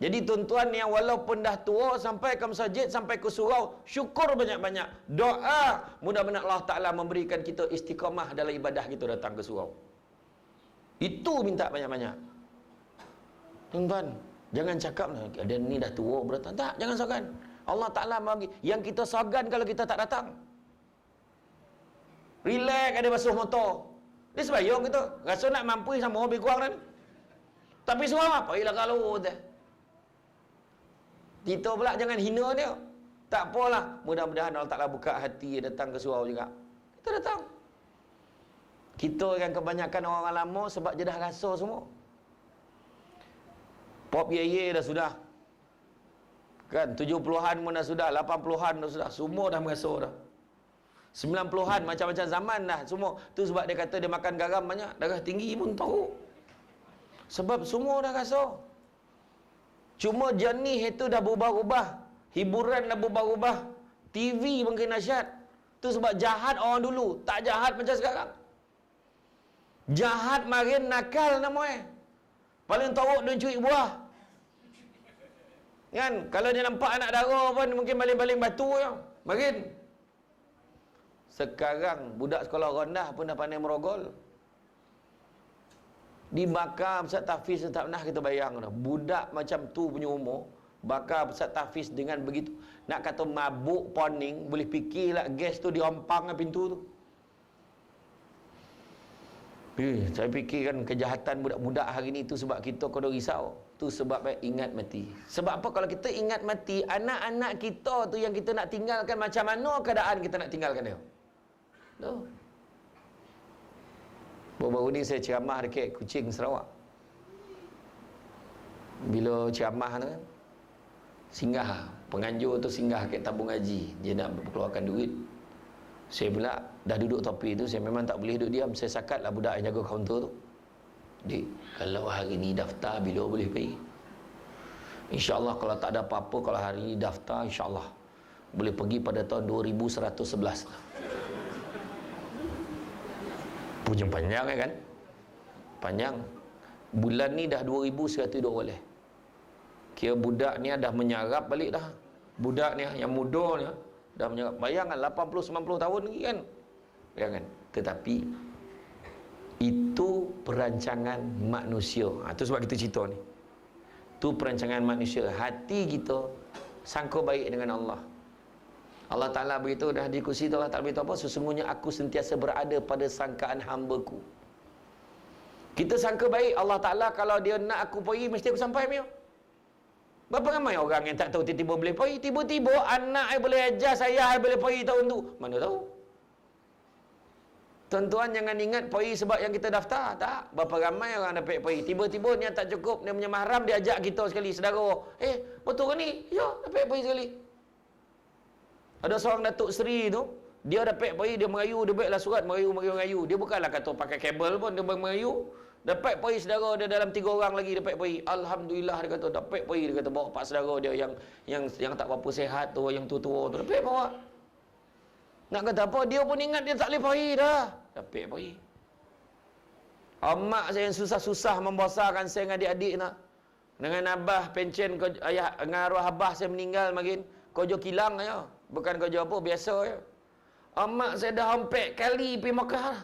Jadi tuan-tuan yang walaupun dah tua, sampai ke masjid, sampai ke surau, syukur banyak-banyak. Doa, mudah-mudahan Allah Ta'ala memberikan kita istiqamah dalam ibadah kita datang ke surau. Itu minta banyak-banyak. Tuan-tuan, jangan cakap dia ni dah tua berdatang. Tak, jangan sogan. Allah Ta'ala bagi. Yang kita sogan kalau kita tak datang. Relax, ada basuh motor. Dia sebayang kita. Rasa nak mampu sama lebih kurang kan. Tapi surau apa? Ialah kalau dah. Kita pula jangan hina dia. Tak apalah. Mudah-mudahan Allah Ta'ala buka hati datang ke surau juga. Kita datang. Kita yang kebanyakan orang lama sebab dia dah rasa semua. Pop ye dah sudah. Kan 70-an pun dah sudah, 80-an dah sudah. Semua dah merasa dah. 90-an macam-macam zaman dah semua. Tu sebab dia kata dia makan garam banyak, darah tinggi pun tahu. Sebab semua dah rasa. Cuma jenis itu dah berubah-ubah. Hiburan dah berubah-ubah. TV mungkin nasyat. Tu sebab jahat orang dulu. Tak jahat macam sekarang. Jahat marin nakal namanya. Paling teruk dia curi buah. Kan? Kalau dia nampak anak dara pun mungkin baling-baling batu je. Marin. Sekarang budak sekolah rendah pun dah pandai merogol. Dibakar Ustaz Tafiz tak pernah kita bayang dah. Budak macam tu punya umur bakar Ustaz Tafiz dengan begitu. Nak kata mabuk poning, boleh fikirlah gas tu diompang ke pintu tu. Saya fikirkan kejahatan budak-budak hari ni tu sebab kita kena risau. Tu sebab ingat mati. Sebab apa? Kalau kita ingat mati, anak-anak kita tu yang kita nak tinggalkan, macam mana keadaan kita nak tinggalkan dia? Tu. Baru-baru ni saya ceramah dekat Kuching, Sarawak. Bila ceramah tu kan, singgah, penganjur tu singgah kat tabung haji. Dia nak keluarkan duit. Saya pula dah duduk topi tu, saya memang tak boleh duduk diam. Saya sakatlah budak yang jaga kaunter tu. Dik, kalau hari ni daftar bila boleh pergi? InsyaAllah kalau tak ada apa-apa, kalau hari ni daftar, insyaAllah boleh pergi pada tahun 2111. Punya panjang kan? Panjang. Bulan ni dah 2102 boleh. Kira budak ni dah menyarap balik dah. Budak ni yang muda ni dah menyerap. Bayangkan 80-90 tahun lagi kan. Bayangkan. Tetapi itu perancangan manusia. Itu sebab kita cerita ni. Itu perancangan manusia. Hati kita sangka baik dengan Allah. Allah Ta'ala beritahu dah di kursi tu, Allah Ta'ala beritahu apa? Sesungguhnya aku sentiasa berada pada sangkaan hamba-Ku. Kita sangka baik Allah Ta'ala kalau dia nak aku pergi mesti aku sampai punya. Berapa ramai orang yang tak tahu tiba-tiba boleh pergi. Tiba-tiba anak saya boleh ajar, saya boleh pergi tahun tu. Mana tahu? Tuan-tuan jangan ingat POI sebab yang kita daftar. Tak. Berapa ramai orang dapat POI. Tiba-tiba ni tak cukup. Dia punya mahram, dia ajak kita sekali. Saudara. Betul ke ni? Ya, dapat POI sekali. Ada seorang Datuk Seri tu. Dia dapat POI, dia merayu. Dia buatlah surat merayu. Dia bukanlah kata pakai kabel pun. Dia merayu. Dapat POI saudara dia dalam 3 orang lagi dapat POI. Alhamdulillah dia kata dapat POI. Dia kata bawa 4 saudara dia yang tak berapa sihat tu, yang tua-tua tu dapat bawa. Nak kata apa? Dia pun ingat dia tak boleh POI dah. Dapat POI. Mak saya yang susah-susah membesarkan saya dengan adik-adik nak. Dengan abah pencen ayah dengan arwah abah saya meninggal makin kerja kilang aja. Bukan kerja apa biasa aja. Mak saya dah hampir kali pergi Makkah dah.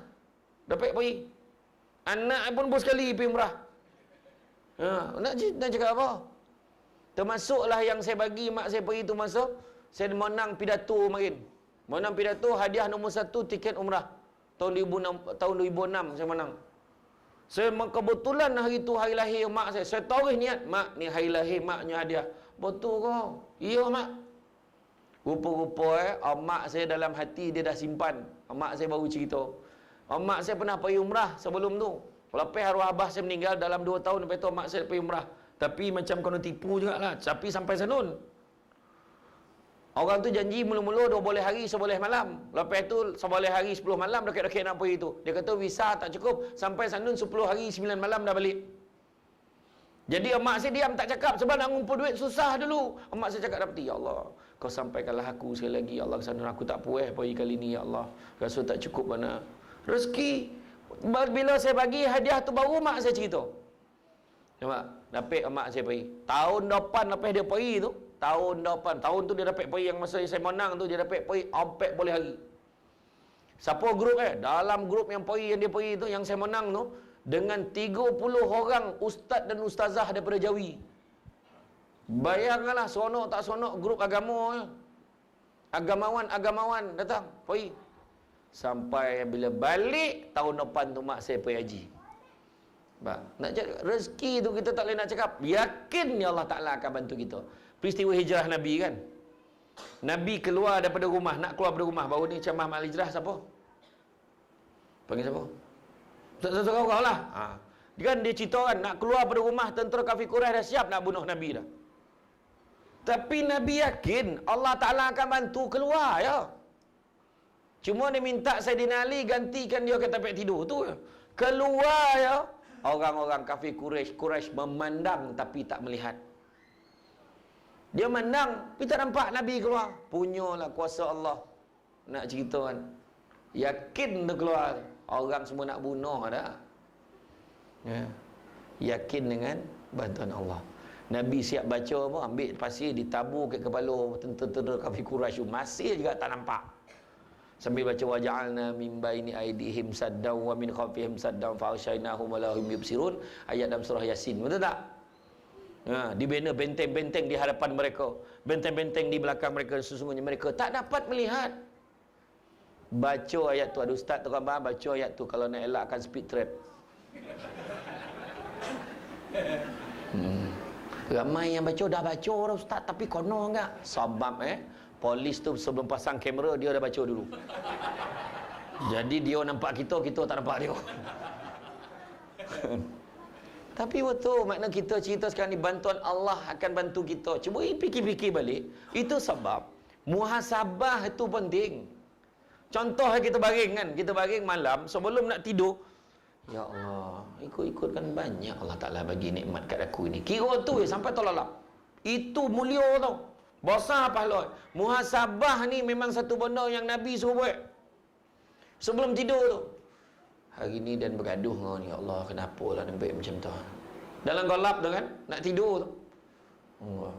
Dapat POI. Anak pun sekali pergi umrah. Nak cakap apa? Termasuklah yang saya bagi mak saya pergi tu masuk, saya menang pidato makin. Menang pidato hadiah nombor 1 tiket umrah. Tahun 2006 saya menang. Saya kebetulan hari tu hari lahir mak saya. Saya tahu niat mak ni hari lahir maknya hadiah. Betul kau? Iya mak. Rupa-rupa mak saya dalam hati dia dah simpan. Mak saya baru cerita. Mak saya pernah pergi umrah sebelum tu. Lepas arwah abah saya meninggal dalam 2 tahun lepas tu mak saya pergi umrah. Tapi macam kena tipu jugalah. Tapi sampai sanun. Orang tu janji mula-mula 12 hari 11 malam. Lepas tu 11 hari 10 malam dekat-dekat nak pergi tu. Dia kata visa tak cukup sampai sanun 10 hari 9 malam dah balik. Jadi mak saya diam tak cakap sebab nak ngumpul duit susah dulu. Mak saya cakap dapat, ya Allah, kau sampaikanlah aku sekali lagi ya Allah ke sana. Aku tak puas pergi kali ni ya Allah. Rasa tak cukup mana. Rezeki bila saya bagi hadiah tu baru mak saya cerita. Nampak? Dapat mak saya pergi. Tahun depan lepas dia pergi tu, tahun depan, tahun tu dia dapat pergi yang masa saya menang tu dia dapat pergi sampai boleh hari. Siapa grup dalam grup yang pergi yang dia pergi tu yang saya menang tu dengan 30 orang ustaz dan ustazah daripada Jawi. Bayangkanlah seronok tak seronok grup agama agamawan datang pergi. Sampai bila balik tahun depan tu mak saya pergi haji. Nak cakap rezeki tu kita tak boleh nak cakap. Yakin ya Allah Ta'ala akan bantu kita. Peristiwa hijrah Nabi kan. Nabi keluar daripada rumah, nak keluar daripada rumah. Baru ni ceramah mal hijrah siapa? Panggil siapa? Ustaz kau lah. Kan dia cerita kan nak keluar daripada rumah, tentera kafir Quraisy dah siap nak bunuh Nabi dah. Tapi Nabi yakin Allah Ta'ala akan bantu keluar ya. Cuma dia minta Saidina Ali gantikan dia ke tempat tidur tu. Keluar ya. Orang-orang kafir Quraisy memandang tapi tak melihat. Dia mandang tapi tak nampak Nabi keluar. Punyalah kuasa Allah. Nak cerita kan. Yakin dia keluar. Orang semua nak bunuh dah. Ya. Yakin dengan bantuan Allah. Nabi siap baca apa? Ambil pasir ditabur ke kepala tentera kafir Quraisy. Masih juga tak nampak. Sambil baca waja'alna min baini aidihim saddaw wa min khalfihim saddaw fa aghshaynahum wa lahum yubsirun. Ayat dalam surah Yasin. Betul tak? Dibina benteng-benteng di hadapan mereka, benteng-benteng di belakang mereka, sesungguhnya mereka tak dapat melihat. Baca ayat tu, ada ustaz tu khabar baca ayat tu kalau nak elakkan speed trap. Ramai yang baca dah baca dah ustaz, tapi kono enggak sebab polis tu sebelum pasang kamera dia dah baca dulu. Jadi dia nampak kita tak nampak dia. Tapi betul makna kita cerita sekarang ni bantuan Allah akan bantu kita. Cuba fikir-fikir balik. Itu sebab muhasabah itu penting. Contoh kita baring kan, kita baring malam sebelum nak tidur. Ya Allah, ikut-ikutkan banyak Allah Ta'ala bagi nikmat kat aku ni. Kira tu sampai terlalap. Itu mulia tau. Besar pahala. Muhasabah ni memang satu benda yang Nabi suruh buat. Sebelum tidur tu. Hari ni dan bergaduh dengan ni. Ya Allah, kenapa lah nampak macam tu. Dalam golap tu kan, nak tidur tu. Allah,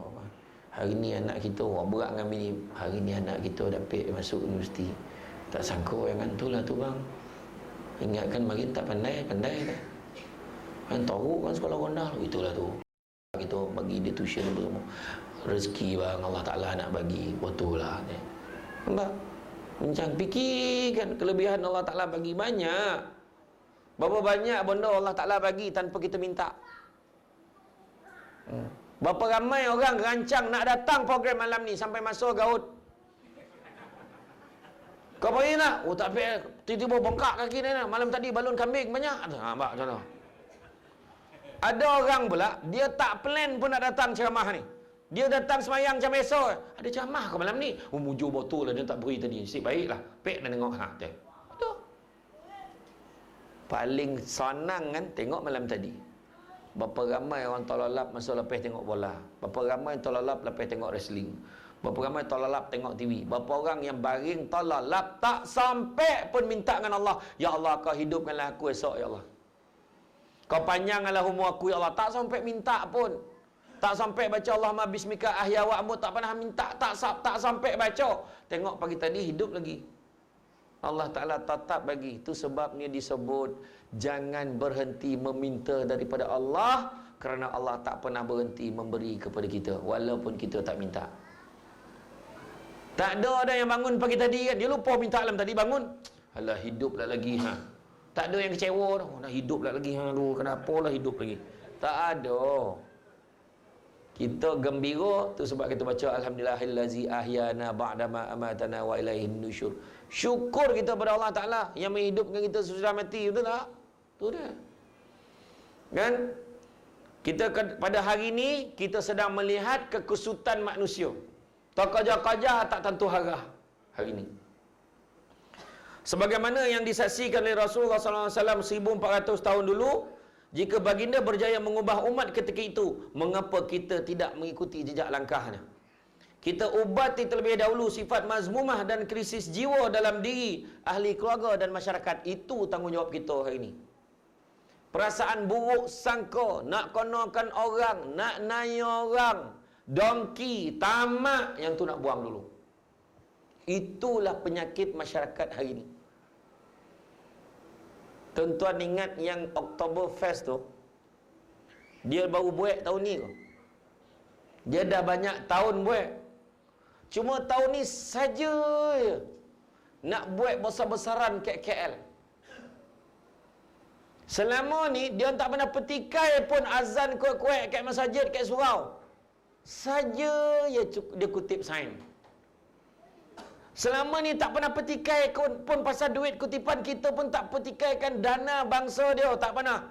hari ni anak kita orang berat dengan bini. Hari ni anak kita dapat masuk universiti. Tak sangka yang tu lah tu bang. Ingatkan makin tak pandai kan. Kan teruk kan sekolah rendah. Itulah tu. Kita bagi dia tuition semua. Rezeki bang Allah Ta'ala nak bagi. Betul lah. Nampak? Bincang fikirkan kelebihan Allah Ta'ala bagi banyak. Berapa banyak benda Allah Ta'ala bagi tanpa kita minta. Berapa ramai orang rancang nak datang program malam ni sampai masuk gaut. Kau pergi nak? Oh tak pergi. Tiba-tiba bengkak kaki dia. Malam tadi balon kambing banyak. Nampak macam mana? Ada orang pula, dia tak plan pun nak datang ceramah ni. Dia datang semayang macam esok. Ada ceramah ke malam ni? Oh mujur botol lah, dia tak beri tadi. Nasib baiklah. Pek dah tengok. Betul. Paling senang kan tengok malam tadi. Berapa ramai orang tolalap masa lepas tengok bola. Berapa ramai tolalap lepas tengok wrestling. Berapa ramai tolalap tengok TV. Berapa orang yang baring tolalap tak sampai pun minta dengan Allah, ya Allah kau hidupkanlah aku esok ya Allah. Kau panjangkanlah umur aku ya Allah. Tak sampai minta pun. Tak sampai baca Allahumma bismika ahya wa amut, tak pernah minta, tak sampai baca. Tengok pagi tadi hidup lagi. Allah Ta'ala tetap bagi. Itu sebabnya disebut jangan berhenti meminta daripada Allah, kerana Allah tak pernah berhenti memberi kepada kita walaupun kita tak minta. Tak ada yang bangun pagi tadi kan, dia lupa minta alam tadi, bangun, alah hidup lah lagi ha. Tak ada yang kecewa dah, oh, nak hidup lah lagi ha, aduh kenapa lah hidup lagi. Tak ada. Kita gembira tu sebab kita baca alhamdulillahillazi ahyana ba'dama amatana wa ilaihin nusyur. Syukur kita pada Allah Ta'ala yang menghidupkan kita sesudah mati, betul tak? Tu dia. Kan? Kita pada hari ni kita sedang melihat kekusutan manusia. Terkajar-kajar tak tentu arah hari ni. Sebagaimana yang disaksikan oleh Rasulullah SAW 1400 tahun dulu, jika baginda berjaya mengubah umat ketika itu, mengapa kita tidak mengikuti jejak langkahnya? Kita ubati terlebih dahulu sifat mazmumah dan krisis jiwa dalam diri ahli keluarga dan masyarakat. Itu tanggungjawab kita hari ini. Perasaan buruk sangka, nak konokan orang, nak naya orang, dongki, tamak, yang tu nak buang dulu. Itulah penyakit masyarakat hari ini. Tuan-tuan ingat yang Oktoberfest tu, dia baru buat tahun ni ke? Dia dah banyak tahun buat. Cuma tahun ni saja je nak buat besar-besaran KL. Selama ni dia tak pernah petikai pun azan kuat-kuat kat masjid, kat surau. Saja ya dia kutip sign. Selama ni tak pernah petikai pun pasal duit kutipan, kita pun tak petikaikan dana bangsa dia, tak pernah.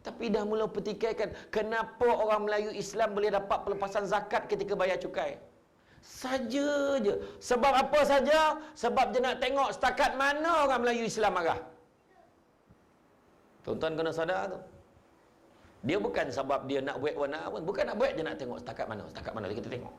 Tapi dah mula petikaikan kenapa orang Melayu Islam boleh dapat pelepasan zakat ketika bayar cukai. Saja je. Sebab apa saja? Sebab dia nak tengok setakat mana orang Melayu Islam marah. Tuan-tuan kena sadar tu. Dia bukan sebab dia nak buat warna pun, bukan nak buat, dia nak tengok setakat mana kita tengok.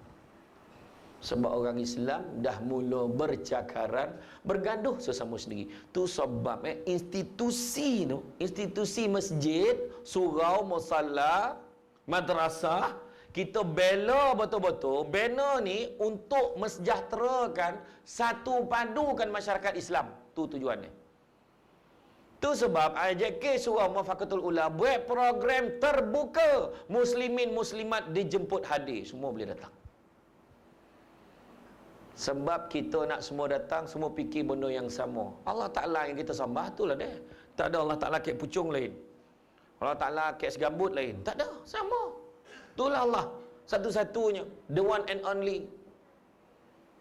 Sebab orang Islam dah mula bercakaran, bergaduh sesama sendiri. Tu sebab institusi tu, institusi masjid, surau, musalla, madrasah, kita bela betul-betul banner ni untuk mensejahterakan, satu padukan masyarakat Islam. Tu tujuannya. Tu sebab IJK Surau Muwafaqatul Ula buat program terbuka, muslimin muslimat dijemput hadir, semua boleh datang. Sebab kita nak semua datang, semua fikir benda yang sama. Allah Ta'ala yang kita sembah itulah dia. Tak ada Allah Ta'ala kek pucung lain, Allah Ta'ala kek segambut lain. Tak ada, sama. Itulah Allah satu-satunya, the one and only.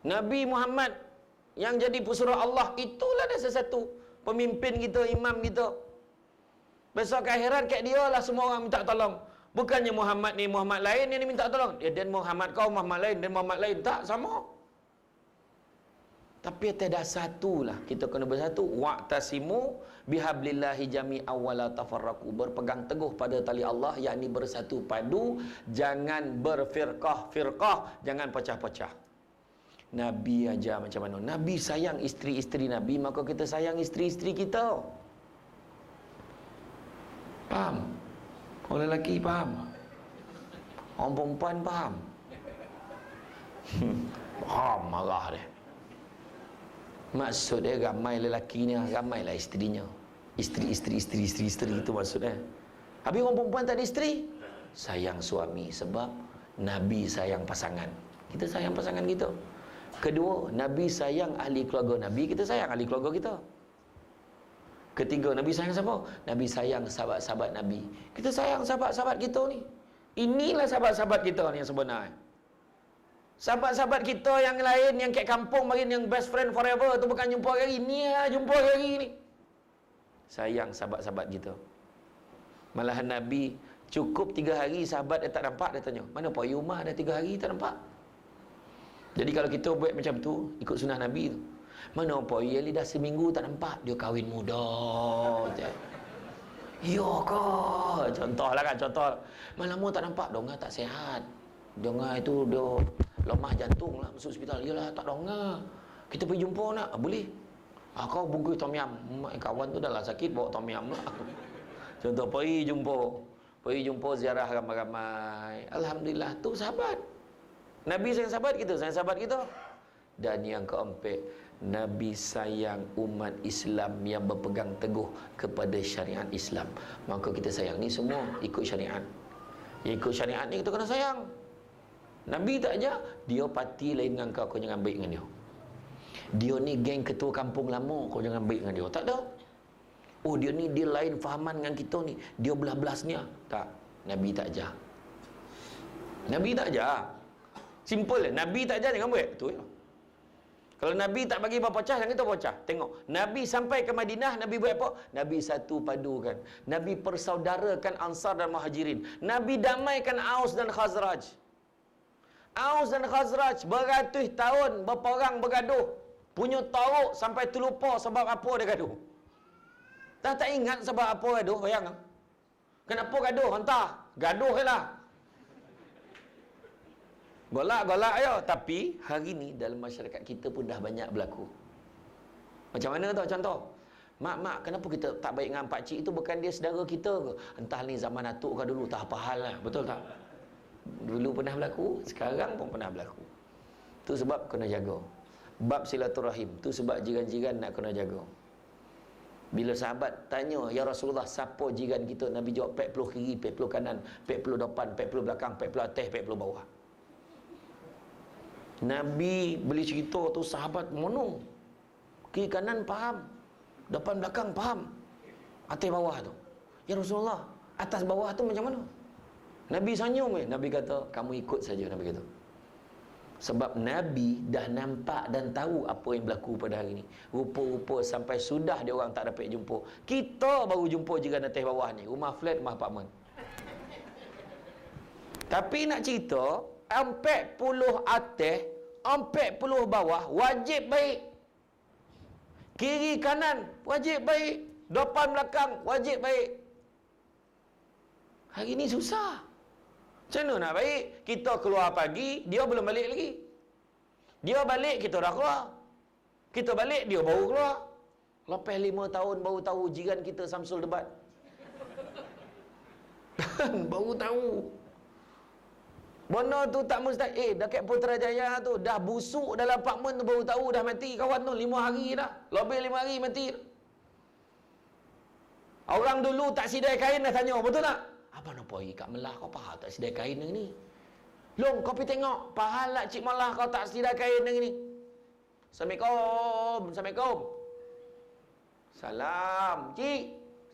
Nabi Muhammad yang jadi pesuruh Allah, itulah dia sesatu pemimpin kita, imam kita. Besok ke akhirat kat dia lah semua orang minta tolong. Bukannya Muhammad ni Muhammad lain yang minta tolong. Dan Muhammad kau Muhammad lain, dan Muhammad lain. Tak, sama. Tapi tiada satulah kita kena bersatu. Wa'tasimu bihablillahi jami'an wala tafarraqu. Berpegang teguh pada tali Allah, yakni bersatu padu, jangan berfirqah-firqah, jangan pecah-pecah. Nabi ajar macam mana? Nabi sayang isteri-isteri Nabi, maka kita sayang isteri-isteri kita. Faham? Orang lelaki faham? Orang perempuan faham? Faham marah dia. Maksud dia ramai lelaki ni, ramailah isterinya. Isteri itu maksudnya. Habis orang perempuan tak ada isteri, sayang suami, sebab Nabi sayang pasangan. Kita sayang pasangan kita. Kedua, Nabi sayang ahli keluarga Nabi, kita sayang ahli keluarga kita. Ketiga, Nabi sayang siapa? Nabi sayang sahabat-sahabat Nabi. Kita sayang sahabat-sahabat kita ni. Inilah sahabat-sahabat kita ni yang sebenar. Sahabat-sahabat kita yang lain, yang kat kampung makin yang best friend forever tu bukan jumpa hari ni lah, jumpa hari ni. Sayang sahabat-sahabat kita. Malahan Nabi cukup 3 hari sahabat dia tak nampak, dia tanya, mana Pak Yumah dah 3 hari tak nampak? Jadi kalau kita buat macam tu, ikut sunnah Nabi tu, mana Pak Yali dah seminggu tak nampak, dia kahwin muda je. Ya ke? Contoh lah kan, contoh. Malam tak nampak, donga tak sihat. Donga itu dia lemah jantung lah, masuk hospital. Yalah, tak donga. Kita pergi jumpa nak? Boleh. Kau bungkus tom yam. Kawan tu dah lah sakit, bawa tom yam lah. Contoh, pergi jumpa ziarah ramai-ramai. Alhamdulillah, tu sahabat. Nabi sayang sahabat kita, sayang sahabat kita. Dan yang keempat, Nabi sayang umat Islam yang berpegang teguh kepada syariat Islam. Maka kita sayang ni semua ikut syariat. Yang ikut syariat ni kita kena sayang. Nabi tak aja, dia parti lain dengan kau jangan baik dengan dia. Dia ni geng ketua kampung lama, kau jangan baik dengan dia. Tak ada. Oh, dia ni dia lain fahaman dengan kita ni, dia belah-belasnya. Tak, Nabi tak aja. Nabi tak aja. Simple je. Nabi tak aja jangan buat. Betul ya. Kalau Nabi tak bagi berpecah, jangan kita pecah. Tengok, Nabi sampai ke Madinah, Nabi buat apa? Nabi satu padukan. Nabi persaudarakan Ansar dan Muhajirin. Nabi damaikan Aus dan Khazraj. Aus dan Khazraj beratus tahun berperang bergaduh. Punya tauk sampai terlupa sebab apa dia gaduh. Tak ingat sebab apa gaduh, bayang. Kenapa gaduh? Entah. Gaduh je lah. Golak-golak ayo. Tapi hari ni dalam masyarakat kita pun dah banyak berlaku. Macam mana tau contoh? Mak, kenapa kita tak baik dengan pakcik itu? Bukan dia saudara kita ke? Entah ni zaman atuk ke dulu, tak apa hal lah. Betul tak? Dulu pernah berlaku, sekarang pun pernah berlaku. Tu sebab kena jaga. Bab silaturahim, tu sebab jiran-jiran nak kena jaga. Bila sahabat tanya, ya Rasulullah, siapa jiran kita? Nabi jawab, 40 kiri, 40 kanan, 40 depan, 40 belakang, 40 atas, 40 bawah. Nabi beli cerita tu sahabat mono. Kiri kanan faham, depan belakang faham, atas bawah tu. Ya Rasulullah, atas bawah tu macam mana? Nabi sanyung. Nabi kata, kamu ikut saja. Nabi kata, sebab Nabi dah nampak dan tahu apa yang berlaku pada hari ni. Rupa-rupa sampai sudah dia orang tak dapat jumpa. Kita baru jumpa jiran atas bawah ni, rumah flat, rumah apartmen. Tapi nak cerita, 40 atas, 40 bawah wajib baik. Kiri kanan wajib baik, depan belakang wajib baik. Hari ni susah. Macam mana nak baik? Kita keluar pagi, dia belum balik lagi. Dia balik, kita dah keluar. Kita balik, dia baru keluar. Lepas 5 tahun baru tahu jiran kita Samsul debat. Baru tahu. Benar tu tak mustahil. Dekat Putrajaya tu dah busuk dalam apartmen tu baru tahu dah mati kawan tu 5 hari dah. Lebih 5 hari mati. Orang dulu tak sidai kain dah tanya, betul tak? Apa nak pergi kat Melah kau faham tak sidai kain ni? Long, kau pergi tengok. Faham lah Cik Melah kau tak sidai kain ni. Assalamualaikum. Assalamualaikum. Salam. Cik,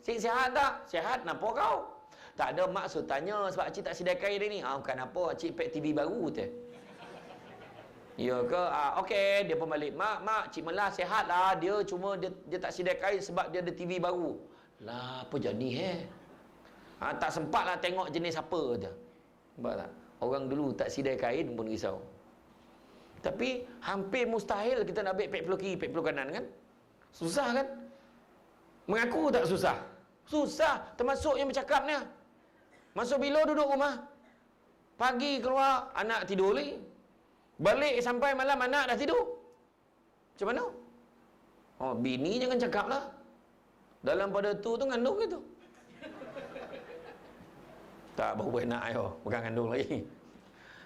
cik sihat tak? Sihat. Nampak kau? Tak ada, maksud tanya sebab cik tak sedia kain ni. Bukan apa, cik pack TV baru tu. Ya ke? Okey, dia pun balik. Mak, cik Melah sihat lah. Dia cuma dia tak sedia kain sebab dia ada TV baru. Lah, apa jadi tak sempat lah tengok jenis apa je. Nampak tak? Orang dulu tak sedia kain pun risau. Tapi hampir mustahil kita nak ambil 40 kiri, 40 kanan kan? Susah kan? Mengaku tak susah? Susah. Termasuk yang bercakapnya. Masuk bila duduk rumah, pagi keluar, anak tidur lagi. Balik sampai malam, anak dah tidur. Macam mana? Bini jangan cakap lah. Dalam pada tu ngandung gitu. Tak, baru buat nak ayo, bukan ngandung lagi.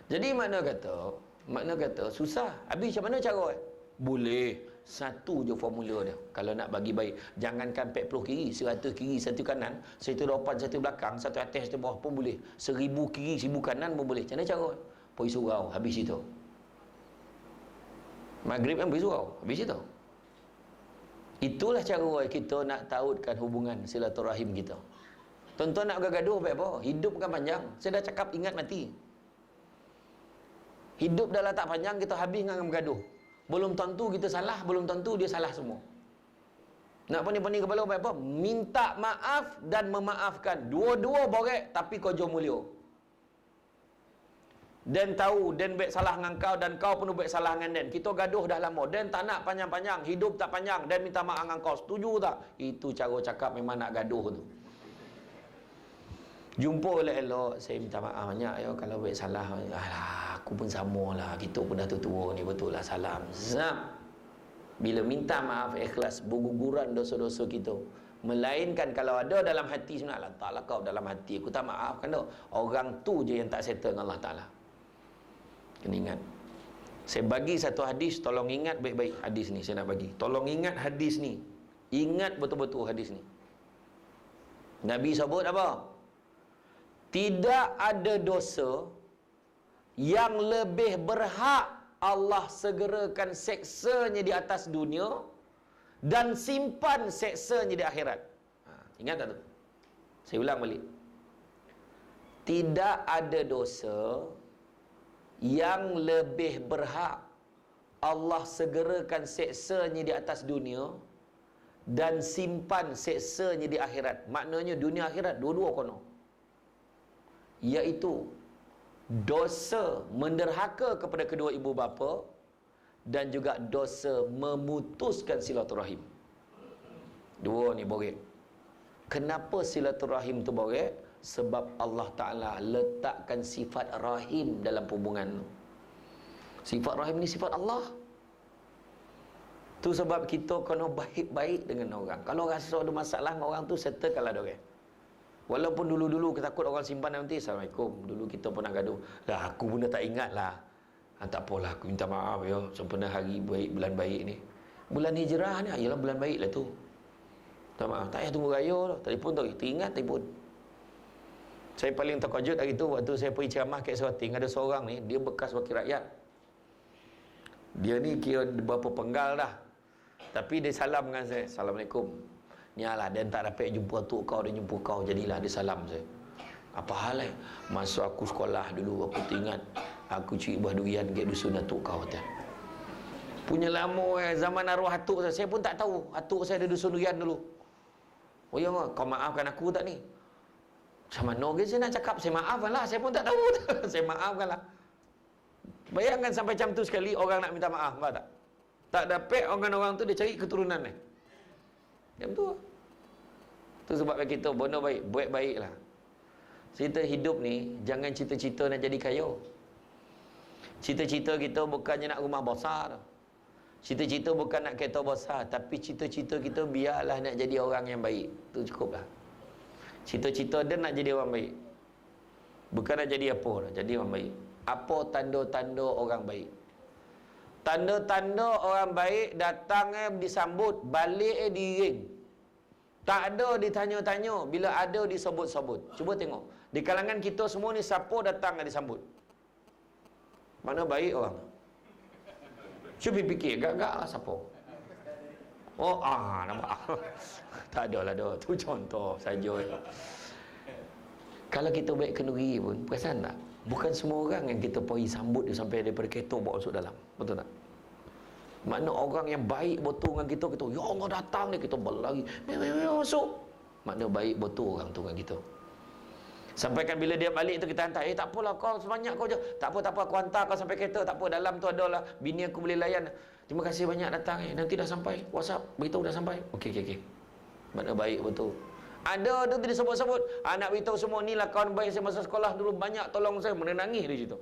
Jadi makna kata susah. Habis macam mana cara? Boleh. Satu je formula dia. Kalau nak bagi baik, jangankan 40 kiri, 100 kiri, 1 kanan, 1 depan, 1 belakang, 1 atas, 1 bawah pun boleh. 1000 kiri, 1000 kanan pun boleh. Macam mana cara? Pergi surau, habis itu. Maghrib kan pergi surau, habis itu. Itulah cara kita nak tautkan hubungan silaturahim kita. Tuan-tuan nak bergaduh baik apa? Hidup kan panjang. Saya dah cakap ingat mati. Hidup dah lah tak panjang, kita habis dengan bergaduh. Belum tentu kita salah, belum tentu dia salah semua. Nak pening-pening kepala buat apa? Minta maaf dan memaafkan. Dua-dua borek tapi kau jom mulia. Dan tahu dan baik salah dengan kau dan kau pun baik salah dengan dan. Kita gaduh dah lama dan tak nak panjang-panjang, hidup tak panjang dan minta maaf dengan kau. Setuju tak? Itu cara cakap memang nak gaduh tu. Jumpa elok-elok, saya minta maaf banyak ya kalau baik salah. Alah, aku pun sama lah, kita pun dah tua ni, betul lah, salam. Zam. Bila minta maaf ikhlas, berguguran dosa-dosa kita. Melainkan kalau ada dalam hati sebenarnya, taklah kau dalam hati aku tak maafkan dah. Orang tu je yang tak settle dengan Allah Ta'ala. Kena ingat. Saya bagi satu hadis, tolong ingat baik-baik hadis ni saya nak bagi. Tolong ingat hadis ni. Ingat betul-betul hadis ni. Nabi sebut apa? Tidak ada dosa yang lebih berhak Allah segerakan seksanya di atas dunia dan simpan seksanya di akhirat. Ingat tak tu? Saya ulang balik. Tidak ada dosa yang lebih berhak Allah segerakan seksanya di atas dunia dan simpan seksanya di akhirat. Maknanya dunia akhirat dua-dua kono. Iaitu dosa menderhaka kepada kedua ibu bapa dan juga dosa memutuskan silaturahim. Dua ni borek. Kenapa silaturahim tu borek? Sebab Allah Ta'ala letakkan sifat rahim dalam hubungan tu. Sifat rahim ni sifat Allah. Tu sebab kita kena baik-baik dengan orang. Kalau rasa ada masalah dengan orang tu, settle kalau ada orang. Walaupun dulu-dulu kita takut orang simpan nanti, Assalamualaikum, dulu kita pernah gaduh. Lah aku pun dah tak ingat lah. Tak apalah, aku minta maaf ya, sempena hari baik, bulan baik ni. Bulan hijrah ni, ialah bulan baik lah tu. Tak maaf, tak payah tunggu raya lah. Telefon tu, teringat telefon. Saya paling terkejut hari tu, waktu saya pergi ceramah kat Serating, ada seorang ni, dia bekas wakil rakyat. Dia ni kira berapa penggal dah. Tapi dia salam dengan saya, Assalamualaikum. Ni lah, dia tak dapat jumpa atuk kau, dia jumpa kau, jadilah dia salam saya. Apa hal eh? Masa aku sekolah dulu, aku teringat aku curi buah durian kat dusun atuk kau tu. Punya lama zaman arwah atuk saya pun tak tahu atuk saya ada dusun durian dulu. Oh ya, kau maafkan aku tak ni? Macam mana ke saya nak cakap? Saya maafkan lah, saya pun tak tahu. Saya maafkan lah. Bayangkan sampai macam tu sekali orang nak minta maaf, faham tak? Tak dapat orang-orang tu dia cari keturunan ni. Macam tu. Tu sebab kita benda baik, buat baik lah. Kita hidup ni jangan cita-cita nak jadi kaya. Cita-cita kita bukannya nak rumah besar. Cita-cita bukan nak kereta besar, tapi cita-cita kita biarlah nak jadi orang yang baik. Tu cukup lah. Cita-cita dia nak jadi orang baik. Bukan nak jadi apa dah, jadi orang baik. Apa tanda-tanda orang baik? Tanda-tanda orang baik datang disambut, balik diring. Tak ada ditanya-tanya, bila ada disebut-sebut. Cuba tengok, di kalangan kita semua ni siapa datang disambut? Mana baik orang? Cuba fikir, gak-gak lah siapa? Oh, nampak. Tak adalah dah, tu contoh saja. Kalau kita baik kenduri pun, perasan tak? Bukan semua orang yang kita pergi sambut dia sampai daripada kereta bawa masuk dalam. Betul tak? Makna orang yang baik betul dengan kita, kita, ya Allah datang ni, kita berlari, masuk. Makna baik betul orang tu dengan kita. Sampaikan bila dia balik tu kita hantar, tak apalah kau sebanyak kau je. Tak apa, aku hantar kau sampai kereta. Tak apa, dalam tu adalah bini aku boleh layan. Terima kasih banyak datang, nanti dah sampai. WhatsApp, beritahu dah sampai. Okey. Makna baik betul. Ada tu dia sebut-sebut, nak beritahu semua ni lah kawan baik saya masa sekolah dulu, banyak tolong saya, menangis di situ.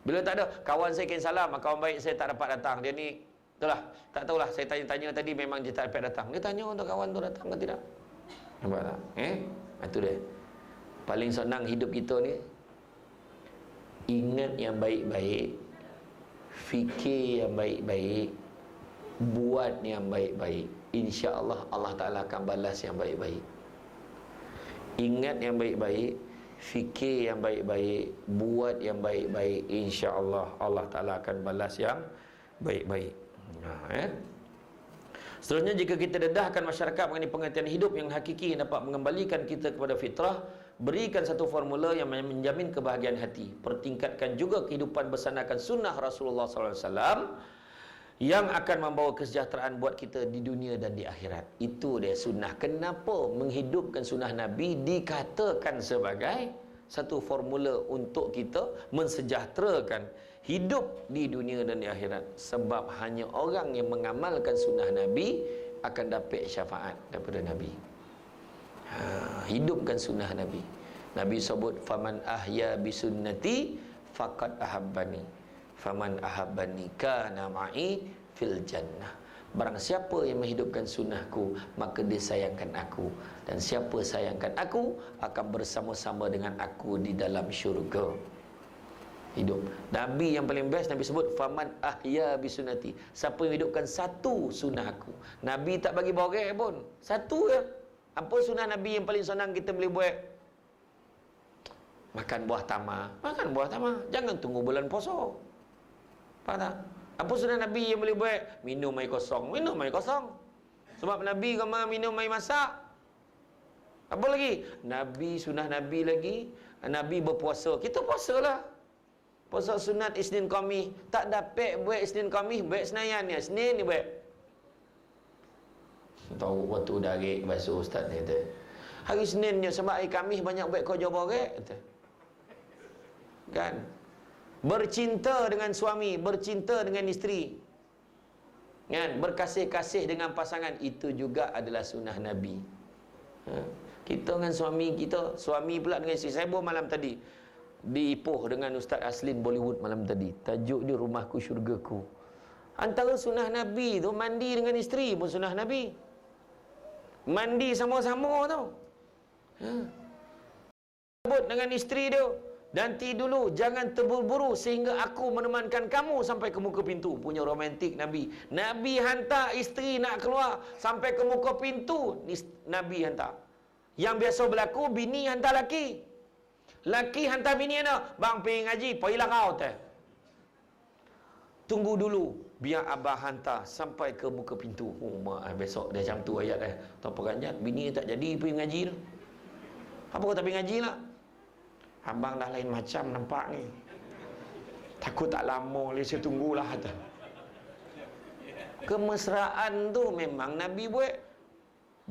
Bila tak ada, kawan saya kirim salam, kawan baik saya tak dapat datang. Dia ni, itulah, tak tahulah, saya tanya-tanya tadi memang dia tak dapat datang. Dia tanya untuk kawan tu datang ke tidak. Nampak tak? Itu dia. Paling senang hidup kita ni, ingat yang baik-baik, fikir yang baik-baik, buat yang baik-baik. InsyaAllah Allah Ta'ala akan balas yang baik-baik. Ingat yang baik-baik, fikir yang baik-baik, buat yang baik-baik, InsyaAllah Allah Ta'ala akan balas yang baik-baik. Seterusnya, jika kita dedahkan masyarakat mengenai pengertian hidup yang hakiki yang dapat mengembalikan kita kepada fitrah, berikan satu formula yang menjamin kebahagiaan hati. Pertingkatkan juga kehidupan bersandarkan sunnah Rasulullah SAW yang akan membawa kesejahteraan buat kita di dunia dan di akhirat. Itu dia sunnah. Kenapa menghidupkan sunnah Nabi dikatakan sebagai satu formula untuk kita mensejahterakan hidup di dunia dan di akhirat? Sebab hanya orang yang mengamalkan sunnah Nabi akan dapat syafaat daripada Nabi. Hidupkan sunnah Nabi. Nabi sebut, faman ahya bisunnati faqad ahabbani, faman ahabbani kana ma'i fil jannah. Barang siapa yang menghidupkan sunnahku, maka dia sayangkan aku, dan siapa sayangkan aku akan bersama-sama dengan aku di dalam syurga. Hidup. Nabi yang paling best, Nabi sebut faman ahya bisunnati, siapa yang hidupkan satu sunnah aku. Nabi tak bagi borek pun, satu je. Apa sunnah Nabi yang paling senang kita boleh buat? Makan buah tamar. Makan buah tamar, jangan tunggu bulan puasa. Faham tak? Apa sunnah Nabi yang boleh buat? Minum air kosong. Minum air kosong. Sebab Nabi kama minum air masak. Apa lagi? Nabi, sunnah Nabi lagi, Nabi berpuasa. Kita puasalah. Puasa sunat Isnin Khamis. Tak dapat buat Isnin Khamis, buat Senayan ni. Senin ni buat. Tahu waktu darik basuh ustaz ni kata. Hari Senin ni sebab hari Khamis banyak buat kerja borek kata. Kan? Bercinta dengan suami, bercinta dengan isteri. Kan? Berkasih-kasih dengan pasangan, itu juga adalah sunnah Nabi. Kita dengan suami kita, suami pula dengan isteri. Saya bawa malam tadi di Ipoh dengan Ustaz Aslin Bollywood malam tadi. Tajuk dia Rumahku Syurgaku. Antara sunnah Nabi tu, mandi dengan isteri pun sunnah Nabi. Mandi sama-sama tau. Sebut dengan isteri dia, nanti dulu, jangan terburu-buru sehingga aku menemankan kamu sampai ke muka pintu. Punya romantik Nabi. Nabi hantar isteri nak keluar sampai ke muka pintu, Nabi hantar. Yang biasa berlaku, bini hantar laki. Laki hantar bini dia, bang pergi ngaji, pergilah kau teh. Tunggu dulu, biar abah hantar sampai ke muka pintu. Oh mak, besok dia macam tu ayat tak peranjat, bini tak jadi pergi ngaji tu. Apa kau tak pergi ngaji lah? Abang dah lain macam nampak ni. Takut tak lama lagi, saya tunggulah kata. Kemesraan tu memang Nabi buat.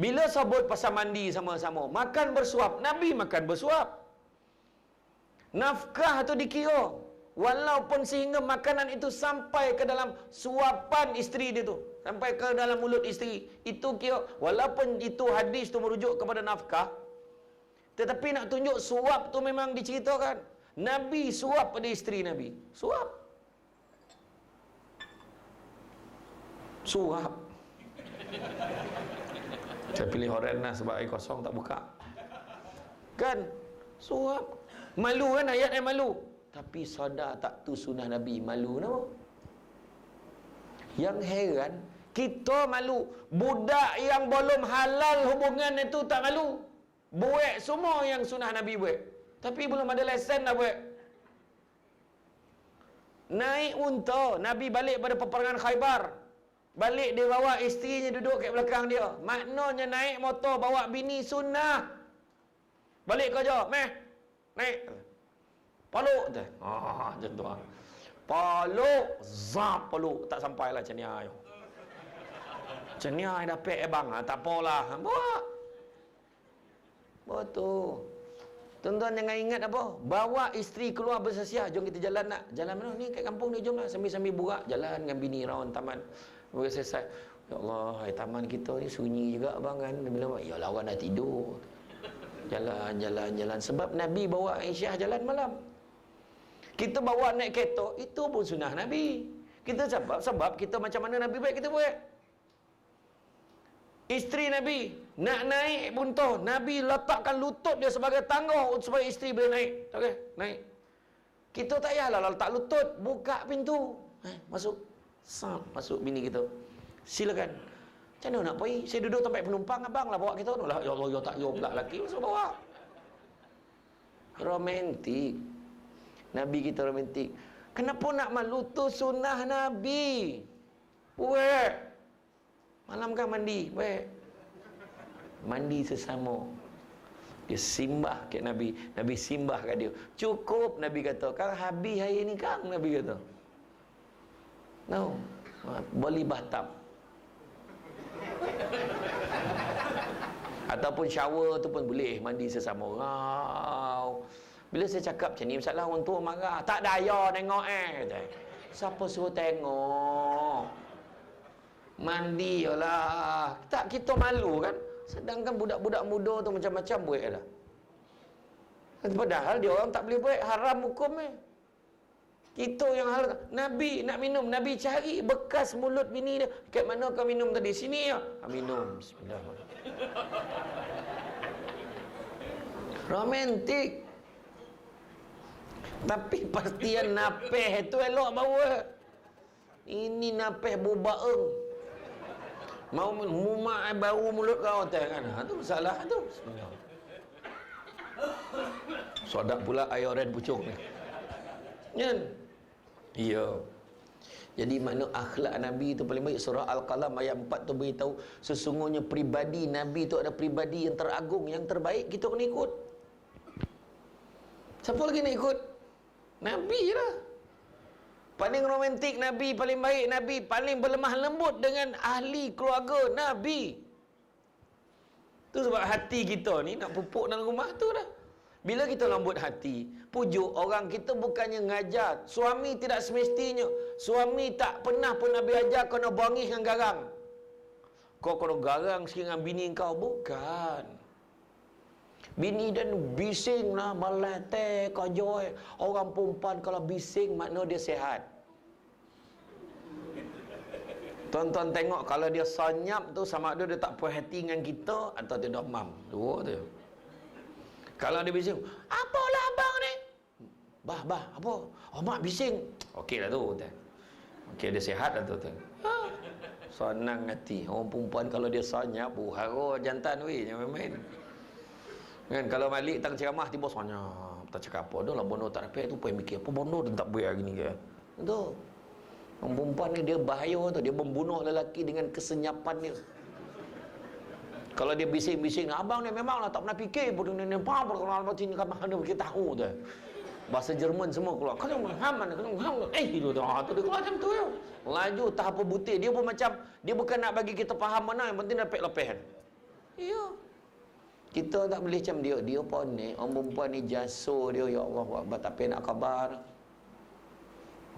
Bila sebut pasal mandi sama-sama, makan bersuap, Nabi makan bersuap. Nafkah tu dikira, walaupun sehingga makanan itu sampai ke dalam suapan isteri dia tu, sampai ke dalam mulut isteri, itu kira, walaupun itu hadis tu merujuk kepada nafkah, tetapi nak tunjuk suap tu memang diceritakan. Nabi suap pada isteri Nabi. Suap. Saya pilih horen lah sebab air kosong tak buka. Kan? Suap. Malu kan, ayat yang malu. Tapi sadar tak tu sunnah Nabi. Malu kenapa? Yang heran, kita malu. Budak yang belum halal hubungan itu tak malu. Buat semua yang sunnah Nabi buat. Tapi belum ada lesen dah buat. Naik unta, Nabi balik pada peperangan Khaybar. Balik dia bawa isterinya duduk kat belakang dia. Maknanya naik motor bawa bini sunnah. Balik kerja, meh, naik. Paluk tu. Macam tu lah. Paluk, zap paluk. Tak sampai lah cenia. Cenia dapat bang, tak apalah. Bawa. Betul. Tuan-tuan jangan ingat apa? Bawa isteri keluar bersesiah. Jom kita jalan nak. Jalan mana? Ni kat kampung ni, jom lah. Sambil-sambil burak. Jalan dengan bini raun taman. Mula selesai. Ya Allah, taman kita ni sunyi juga abang kan. Dia bilang, ya lah orang dah tidur. Jalan. Sebab Nabi bawa Aisyah jalan malam. Kita bawa naik kereta, itu pun sunnah Nabi. Kita sebab kita macam mana Nabi buat, kita buat. Isteri Nabi nak naik buntuh, Nabi letakkan lutut dia sebagai tangga supaya isteri boleh naik. Okey, naik. Kita tak payahlah letak lutut, buka pintu. Masuk. Masuk bini kita. Silakan. Macam mana nak pergi? Saya duduk tempat penumpang, abang lah bawa kita. Ya Allah, ya tak, ya pula lelaki masuk bawa. Romantik. Nabi kita romantik. Kenapa nak malu tu sunnah Nabi? Buat. Malam kan mandi, baik. Mandi sesama. Dia simbah ke Nabi. Nabi simbah kat dia. Cukup, Nabi kata. Kang habis hari ni kang, Nabi kata. No. Beli batap. Ataupun shower tu pun boleh. Mandi sesama orang. Bila saya cakap macam ni, masalah orang tua marah. Tak daya tengok Siapa suruh tengok? Mandi je lah. Tak, kita malu kan. Sedangkan budak-budak muda tu macam-macam buat lah. Padahal dia orang tak boleh buat. Haram hukum Kita yang hal. Nabi nak minum, Nabi cari bekas mulut bini dia. Kat mana kau minum tadi? Sini ya. Minum. Bismillahirrahmanirrahim. Romantik. Tapi pastian napeh tu elok bawa. Ini napeh bubaeng. Mau mumak bau mulut kau kan. Tu masalah tu. Bismillahirrahmanirrahim. Sodak pula air oren pucuk ni. Kan? Ya. Jadi makna akhlak Nabi tu paling baik. Surah Al-Qalam ayat 4 tu beritahu sesungguhnya pribadi Nabi tu ada pribadi yang teragung, yang terbaik. Kita kena ikut. Siapa lagi nak ikut? Nabi lah. Paling romantik Nabi, paling baik Nabi, paling berlemah lembut dengan ahli keluarga Nabi. Tu sebab hati kita ni nak pupuk dalam rumah tu dah. Bila kita lembut hati, pujuk orang, kita bukannya ngajar. Suami tidak semestinya. Suami tak pernah pun Nabi ajar kena bangis dengan garang. Kau kena garang sikit dengan bini kau. Bukan. Bini dan bising lah, melete, kajoy. Orang perempuan kalau bising, makna dia sihat. Tuan-tuan tengok, kalau dia senyap tu, sama ada dia tak puas hati dengan kita, atau dia demam. Dua tu. Kalau dia bising, apalah abang ni? Bah, apa? Oh, mak bising. Okey lah tu. Okey, dia sihat lah tu. Senang hati. Orang perempuan kalau dia senyap, haro jantan weh, jangan main. Kan kalau Malik tang ceramah tiba senyap, tak cakap apa dah lah, bono tak dapat tu pun mikir apa bono dia tak buat hari ni ke. Tu. Orang perempuan ni dia bahaya tu, dia membunuh lelaki dengan kesenyapan dia. Kalau dia bising-bising, abang ni memanglah tak pernah fikir pun ni apa macam ni kan kita tahu tu. Bahasa Jerman semua keluar. Kalau Muhammad, itu tu. Tu dia keluar macam tu ya. Laju tahap butir, dia pun macam dia bukan nak bagi kita faham mana, yang penting dapat lepehan. Ya. Kita tak boleh macam dia. Dia pun ni, orang perempuan ni jasa dia, ya Allah Akbar, tak payah nak khabar.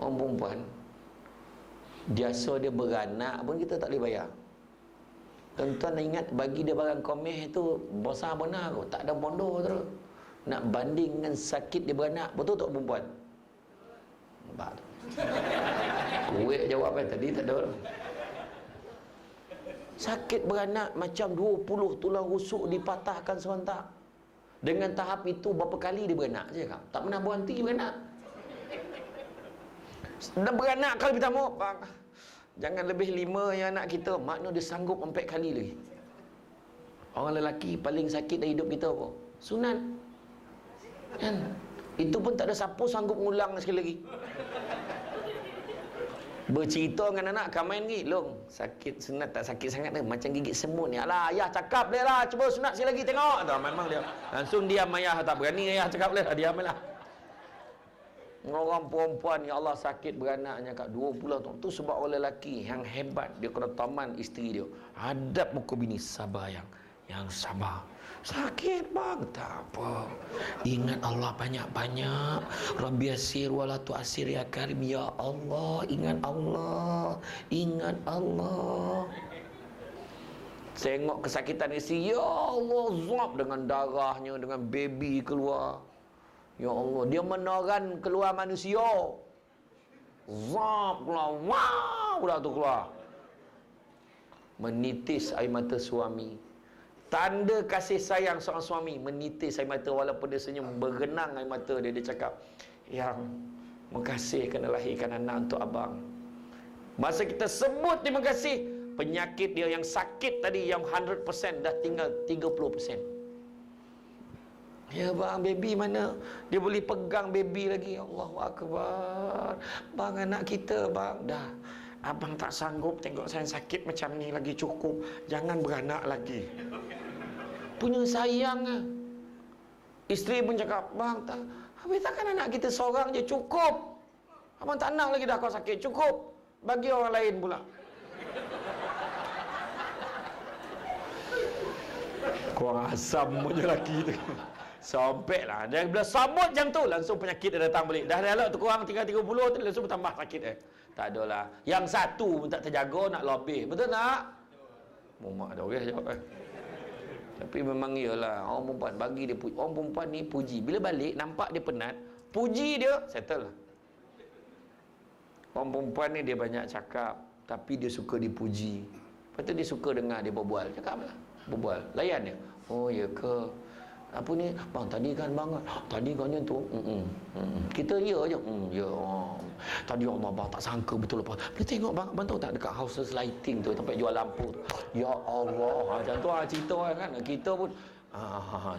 Orang perempuan jasa dia beranak pun kita tak boleh bayar. Tuan-tuan ingat bagi dia barang komeh tu besar benar kot, tak ada bondo terus. Nak banding dengan sakit dia beranak, betul tak perempuan? Nampak tu. Kuek jawab kan tadi tak ada. Sakit beranak macam 20 tulang rusuk dipatahkan serentak. Dengan tahap itu berapa kali dia beranak je kan? Tak pernah berhenti beranak. Dah beranak kali pertama, bang, jangan lebih 5 yang anak kita. Makna dia sanggup 4 kali lagi. Orang lelaki paling sakit dalam hidup kita apa? Sunat. Kan? Itu pun tak ada siapa sanggup ngulang sekali lagi. Bercerita dengan anak, kau main lagi. Long, sakit sunat tak sakit sangat dah. Macam gigit semut ni. Alah, ayah cakap boleh lah. Cuba sunat sekali lagi tengok. Tak, memang dia. Langsung diam ayah. Tak berani ayah cakap boleh lah. Diam lah. Orang perempuan, ya Allah, sakit beranaknya kat 20 tahun. Tu sebab orang lelaki yang hebat. Dia kena taman isteri dia. Hadap muka bini. Sabar yang sabar. Sakit bang, tak apa. Ingat Allah banyak-banyak. Rabbi yasir wala tu'asir ya karim. Ya Allah, ingat Allah. Ingat Allah. Tengok kesakitan isteri, ya Allah, zap dengan darahnya, dengan baby keluar. Ya Allah, dia meneran keluar manusia. Zap keluar, wow, dah tu keluar. Menitis air mata suami. Tanda kasih sayang seorang suami, menitis air mata walaupun dia senyum, berenang air mata dia. Dia cakap, yang makasih kerana lahirkan anak untuk abang. Masa kita sebut terima kasih, penyakit dia yang sakit tadi yang 100% dah tinggal 30%. Ya bang, baby mana? Dia boleh pegang baby lagi. Allahu Akbar. Bang, anak kita bang, dah. Abang tak sanggup tengok saya sakit macam ni lagi, cukup. Jangan beranak lagi. Punya sayang lah. Isteri pun cakap, bang, habis takkan anak kita seorang je cukup. Abang tak nak lagi dah kau sakit, cukup. Bagi orang lain pula. Kurang asam punya lelaki tu. Sampai lah. Dia bila sambut jam tu, langsung penyakit dia datang balik. Dah elok tu kurang 330 tu, langsung bertambah sakit dia. Tak adalah. Yang satu pun tak terjaga, nak lebih. Betul tak? Mumak dah orang jawab. Tapi memang iyalah, orang perempuan bagi dia puji. Orang perempuan ni puji. Bila balik, nampak dia penat, puji dia, settle lah. Orang perempuan ni dia banyak cakap, tapi dia suka dipuji. Lepas tu dia suka dengar dia berbual. Cakap lah, berbual, layan dia. Oh ya ke? Apa ni? Bang, tadi kan bang, tadi kan tu. Kita ya je. Ya. Tadi Allah bang tak sangka betul apa. Bila tengok bang tahu tak dekat houses lighting tu tempat jual lampu tu. Ya Allah, macam tu cerita kan. Kita pun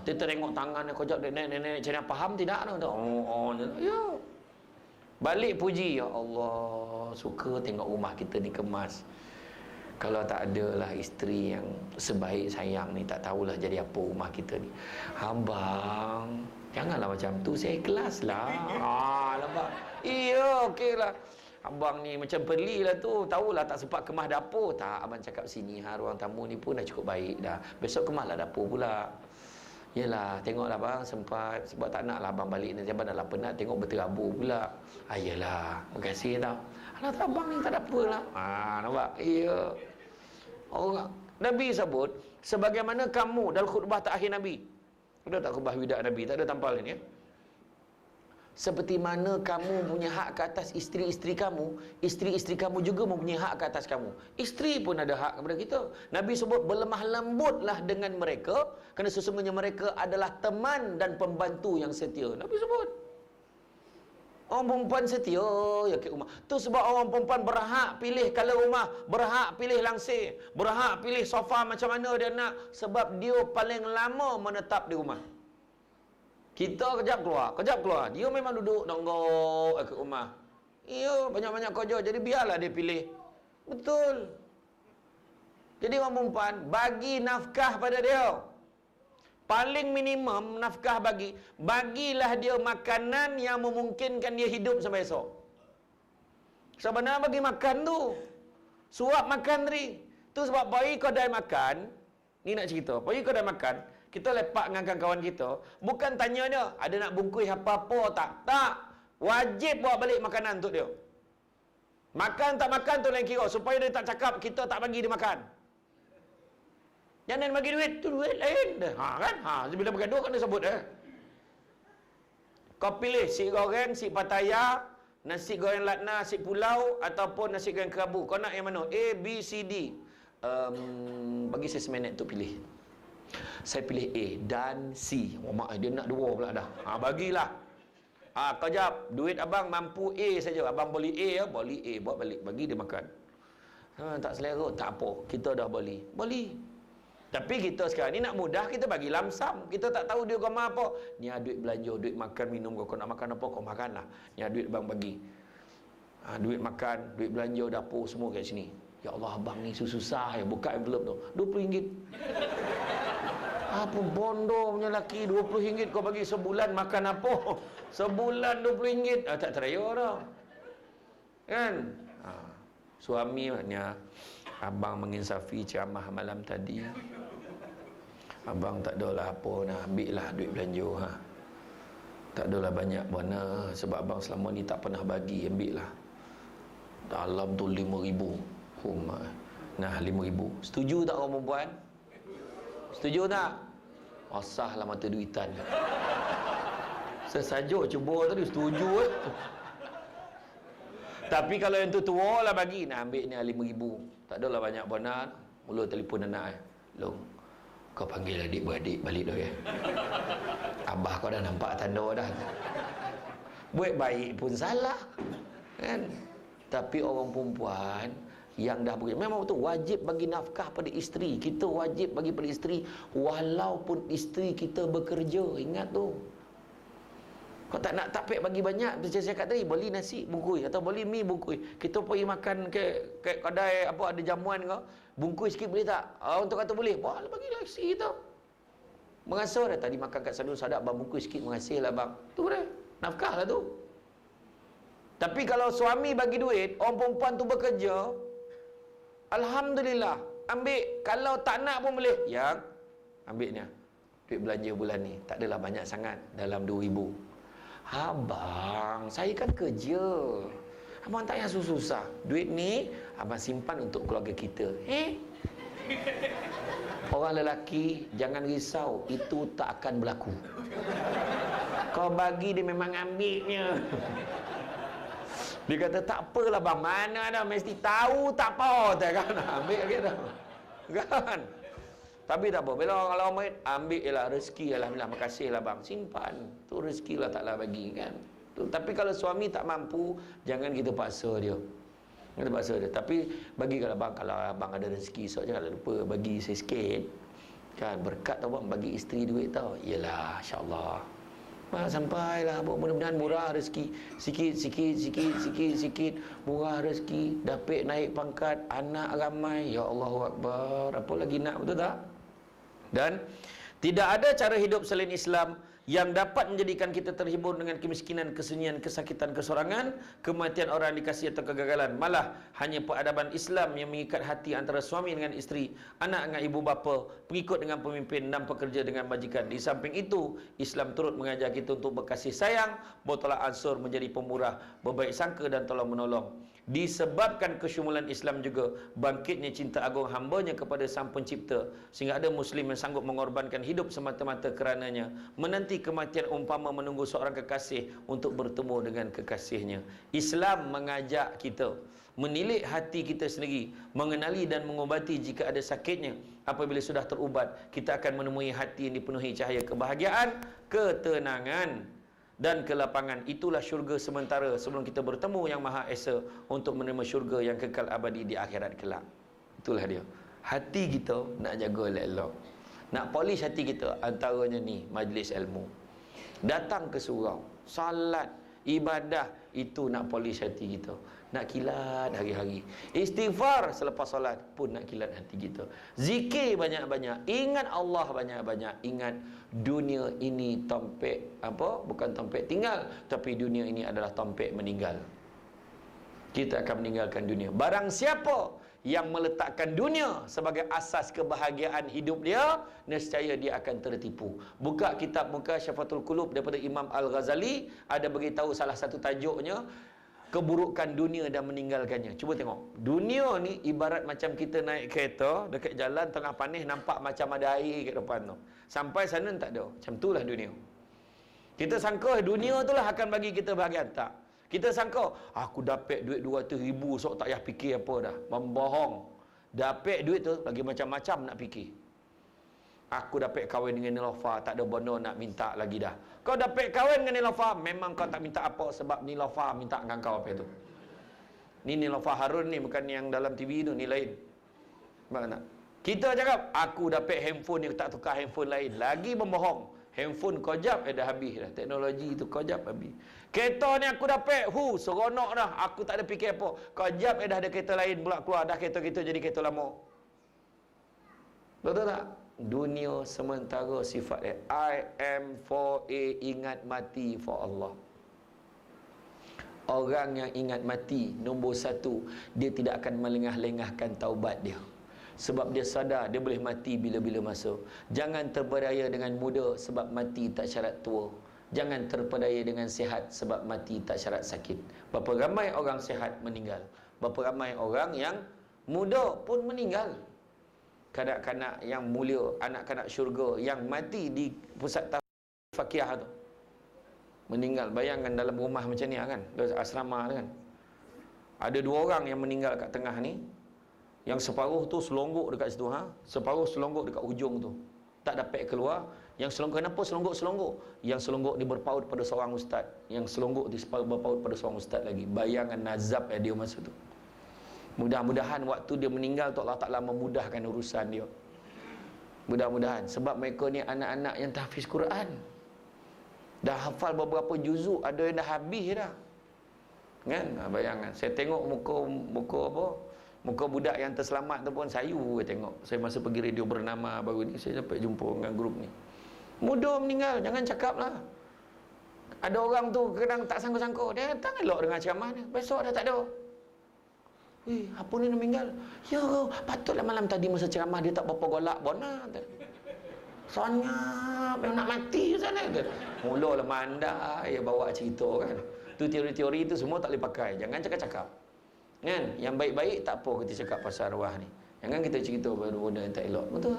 kita tengok tangan dia kejap nenek macam faham tidak tu. Ya. Balik puji, ya Allah, suka tengok rumah kita ni kemas. Kalau tak adalah isteri yang sebaik sayang ni, tak tahulah jadi apa rumah kita ni. Abang, janganlah macam tu, saya ikhlas lah. Nampak? Iya, okey lah. Abang ni macam Perli lah tu, tahulah tak sempat kemas dapur. Tak, abang cakap sini, ruang tamu ni pun dah cukup baik dah. Besok kemaslah dapur pula. Yelah, tengoklah bang sempat. Sebab tak nak lah abang balik nanti abang dah lah penat tengok berterabur pula. Yelah, terima kasih tau. Alah tak abang ni tak ada apa lah. Nampak? Iya. Orang Nabi sebut sebagaimana kamu dalam khutbah terakhir Nabi. Ada tak khutbah wida Nabi? Tak ada tampal ni ya. Seperti mana kamu punya hak ke atas isteri-isteri kamu, isteri-isteri kamu juga mempunyai hak ke atas kamu. Isteri pun ada hak kepada kita. Nabi sebut berlemah lembutlah dengan mereka, kerana sesungguhnya mereka adalah teman dan pembantu yang setia. Nabi sebut orang perempuan setia ya ke rumah. Tu sebab orang perempuan berhak pilih color rumah, berhak pilih langsir, berhak pilih sofa macam mana dia nak, sebab dia paling lama menetap di rumah. Kita kejap keluar. Dia memang duduk nonggok ke rumah. Iya, banyak-banyak kerja. Jadi biarlah dia pilih. Betul. Jadi orang perempuan bagi nafkah pada dia. Paling minimum nafkah bagilah dia makanan yang memungkinkan dia hidup sampai esok. Sebenarnya bagi makan tu, suap makan tadi. Tu sebab pergi kedai makan, ni nak cerita, pergi kedai makan, kita lepak dengan kawan kita, bukan tanya dia ada nak bungkus apa-apa tak, wajib bawa balik makanan untuk dia. Makan tak makan tu lain kira, supaya dia tak cakap kita tak bagi dia makan. Jangan bagi duit, tu duit lain kan. Bila bergaduh kan dia sebut kau pilih si goreng, si pataya, nasi goreng latna, nasi pulau ataupun nasi goreng kerabu. Kau nak yang mana? A, B, C, D. Bagi saya seminit tu pilih. Saya pilih A dan C. Mak dia nak dua pula dah. Bagilah. Kejap, duit abang mampu A saja. Abang boleh A, boleh A, buat balik, bagi dia makan. Tak selera, tak apa. Kita dah boleh. Tapi kita sekarang ni nak mudah, kita bagi lamsam. Kita tak tahu dia kau apa. Ni ada duit belanja, duit makan, minum, kau nak makan apa, kau makanlah. Ni ada duit abang bagi. Duit makan, duit belanja, dapur, semua kat sini. Ya Allah, abang ni susah ya, buka envelope tu. RM20. Apa bodoh punya lelaki, RM20 kau bagi sebulan makan apa? Sebulan RM20. Tak teraya dah. Kan? Suami maknanya abang menginsafi ceramah malam tadi. Abang tak adalah apa nak ambil lah duit belanja. Tak adalah banyak mana, sebab abang selama ni tak pernah bagi, ambil lah. Dalam tu RM5,000. Nah, RM5,000. Setuju tak orang perempuan? Setuju tak? Asahlah mata duitan. Sesajuk cuba tadi, setuju Tapi kalau yang tu tua lah bagi, nak ambil ni RM5,000. Tak adalah banyak bona. Mula telefon anak Long, kau panggil adik-beradik balik dah ya. Abah kau dah nampak tanda dah. Buat baik pun salah kan. Tapi orang perempuan yang dah bekerja, memang betul wajib bagi nafkah pada isteri. Kita wajib bagi pada isteri walaupun isteri kita bekerja. Ingat tu. Kau tak nak tak bagi banyak, macam saya kata tadi, beli nasi bungkus atau beli mi bungkus. Kita pergi makan ke kedai apa ada jamuan kau, bungkus sikit boleh tak? Untuk kata boleh, boleh bagi nasi kita. Merasa dah tadi makan kat Sadun Sadak, bang bungkus sikit, mengasih lah bang. Tu dah, nafkah lah tu. Tapi kalau suami bagi duit, orang perempuan tu bekerja, alhamdulillah, ambil. Kalau tak nak pun boleh. Yang ambil ni, duit belanja bulan ni tak adalah banyak sangat, dalam 2,000. Abang, saya kan kerja, abang tak payah susah-susah. Duit ni abang simpan untuk keluarga kita. Orang lelaki jangan risau, itu tak akan berlaku. Kau bagi dia memang ambilnya. Dia kata tak apalah bang, mana dah, mesti tahu tak apa tak kan, ambil gitu kan. Tapi tak apa, bila orang main, ambil je lah rezeki, alhamdulillah, makasih lah bang, simpan tu rezeki lah taklah bagi kan tu. Tapi kalau suami tak mampu, jangan kita paksa dia, kita paksa dia. Tapi bagi kalau abang ada rezeki, so jangan lupa bagi sikit kan, berkat tau bang, bagi isteri duit tau. Yelah, insyaAllah sampailah, mudah-mudahan murah rezeki, sikit murah rezeki, dapat naik pangkat, anak ramai, ya Allahu Akbar, apa lagi nak, betul tak? Dan tidak ada cara hidup selain Islam yang dapat menjadikan kita terhibur dengan kemiskinan, kesunyian, kesakitan, kesorangan, kematian orang yang dikasihi atau kegagalan. Malah hanya peradaban Islam yang mengikat hati antara suami dengan isteri, anak dengan ibu bapa, pengikut dengan pemimpin, dan pekerja dengan majikan. Di samping itu, Islam turut mengajar kita untuk berkasih sayang, bertolak ansur, menjadi pemurah, berbaik sangka dan tolong menolong. Disebabkan kesyumulan Islam juga bangkitnya cinta agung hambanya kepada Sang Pencipta, sehingga ada Muslim yang sanggup mengorbankan hidup semata-mata kerananya, menanti kematian umpama menunggu seorang kekasih untuk bertemu dengan kekasihnya. Islam mengajak kita menilik hati kita sendiri, mengenali dan mengobati jika ada sakitnya. Apabila sudah terubat, kita akan menemui hati yang dipenuhi cahaya kebahagiaan, ketenangan dan kelapangan. Itulah syurga sementara sebelum kita bertemu Yang Maha Esa untuk menerima syurga yang kekal abadi di akhirat kelak. Itulah dia. Hati kita nak jaga elok-elok, nak polish hati kita. Antaranya ni majlis ilmu, datang ke surau, salat, ibadah, itu nak polish hati kita, nak kilat hari-hari. Istighfar selepas solat pun nak kilat hati kita. Zikir banyak-banyak, ingat Allah banyak-banyak. Ingat dunia ini tompek apa? Bukan tompek tinggal, tapi dunia ini adalah tompek meninggal. Kita akan meninggalkan dunia. Barang siapa yang meletakkan dunia sebagai asas kebahagiaan hidup dia, nescaya dia akan tertipu. Buka kitab Mukasyafatul Qulub daripada Imam Al-Ghazali, ada beritahu salah satu tajuknya, keburukan dunia dan meninggalkannya. Cuba tengok, dunia ni ibarat macam kita naik kereta dekat jalan tengah panis, nampak macam ada air kat depan tu. Sampai sana tak ada. Macam itulah dunia. Kita sangka dunia itulah akan bagi kita bahagian. Tak. Kita sangka, aku dapat duit 200,000, sok tak payah fikir apa dah. Membohong. Dapat duit tu lagi macam-macam nak fikir. Aku dapat kahwin dengan Nilofa, tak ada benda nak minta lagi dah. Kau dapat kahwin dengan Nilofa, memang kau tak minta apa, sebab Nilofa minta dengan kau apa itu. Ni Nilofa Harun ni, bukan yang dalam TV tu, ni lain. Mana? Kita cakap, aku dapat handphone ni, tak tukar handphone lain. Lagi membohong. Handphone kau jap dah habis dah. Teknologi tu kau jap habis. Kereta ni aku dapat, seronok dah. Aku tak ada fikir apa. Kau jap dah ada kereta lain pula keluar. Dah kereta kita jadi kereta lama. Betul tak? Dunia sementara sifat dia. I am for A, ingat mati for Allah. Orang yang ingat mati, nombor satu, dia tidak akan melengah-lengahkan taubat dia. Sebab dia sadar dia boleh mati bila-bila masa. Jangan terpedaya dengan muda, sebab mati tak syarat tua. Jangan terpedaya dengan sihat, sebab mati tak syarat sakit. Berapa ramai orang sihat meninggal, berapa ramai orang yang muda pun meninggal. Kanak-kanak yang mulia, anak-anak syurga yang mati di pusat tafakiah tu, meninggal. Bayangkan dalam rumah macam ni kan, asrama kan, ada 2 orang yang meninggal kat tengah ni. Yang separuh tu selonggok dekat situ, separuh selonggok dekat ujung tu, tak dapat keluar. Yang selonggok, kenapa selonggok? Yang selonggok ni berpaut pada seorang ustaz, yang selonggok ni berpaut pada seorang ustaz lagi. Bayangkan nazab dia masa tu. Mudah-mudahan waktu dia meninggal tu Allah Ta'ala memudahkan urusan dia. Mudah-mudahan. Sebab mereka ni anak-anak yang tahfiz Quran, dah hafal beberapa juzuk, ada yang dah habis dah kan. Bayangkan, saya tengok muka apa, muka budak yang terselamat tu pun sayu. Saya tengok, saya masa pergi radio bernama baru ni, saya dapat jumpa dengan grup ni. Muda meninggal, jangan cakap lah. Ada orang tu kadang tak sangka-sangka, dia datang elok dengan ceramah dia, besok dah tak ada. Apa ni nak meninggal? Ya, patutlah malam tadi masa ceramah dia tak berapa golak bona. Sonyap, memang nak mati sana. Mulalah mandai bawa cerita kan. Tu teori-teori tu semua tak boleh pakai. Jangan cakap-cakap. Kan? Yang baik-baik tak apa kita cakap pasal arwah ni. Jangan kita cerita benda yang tak elok. Betul?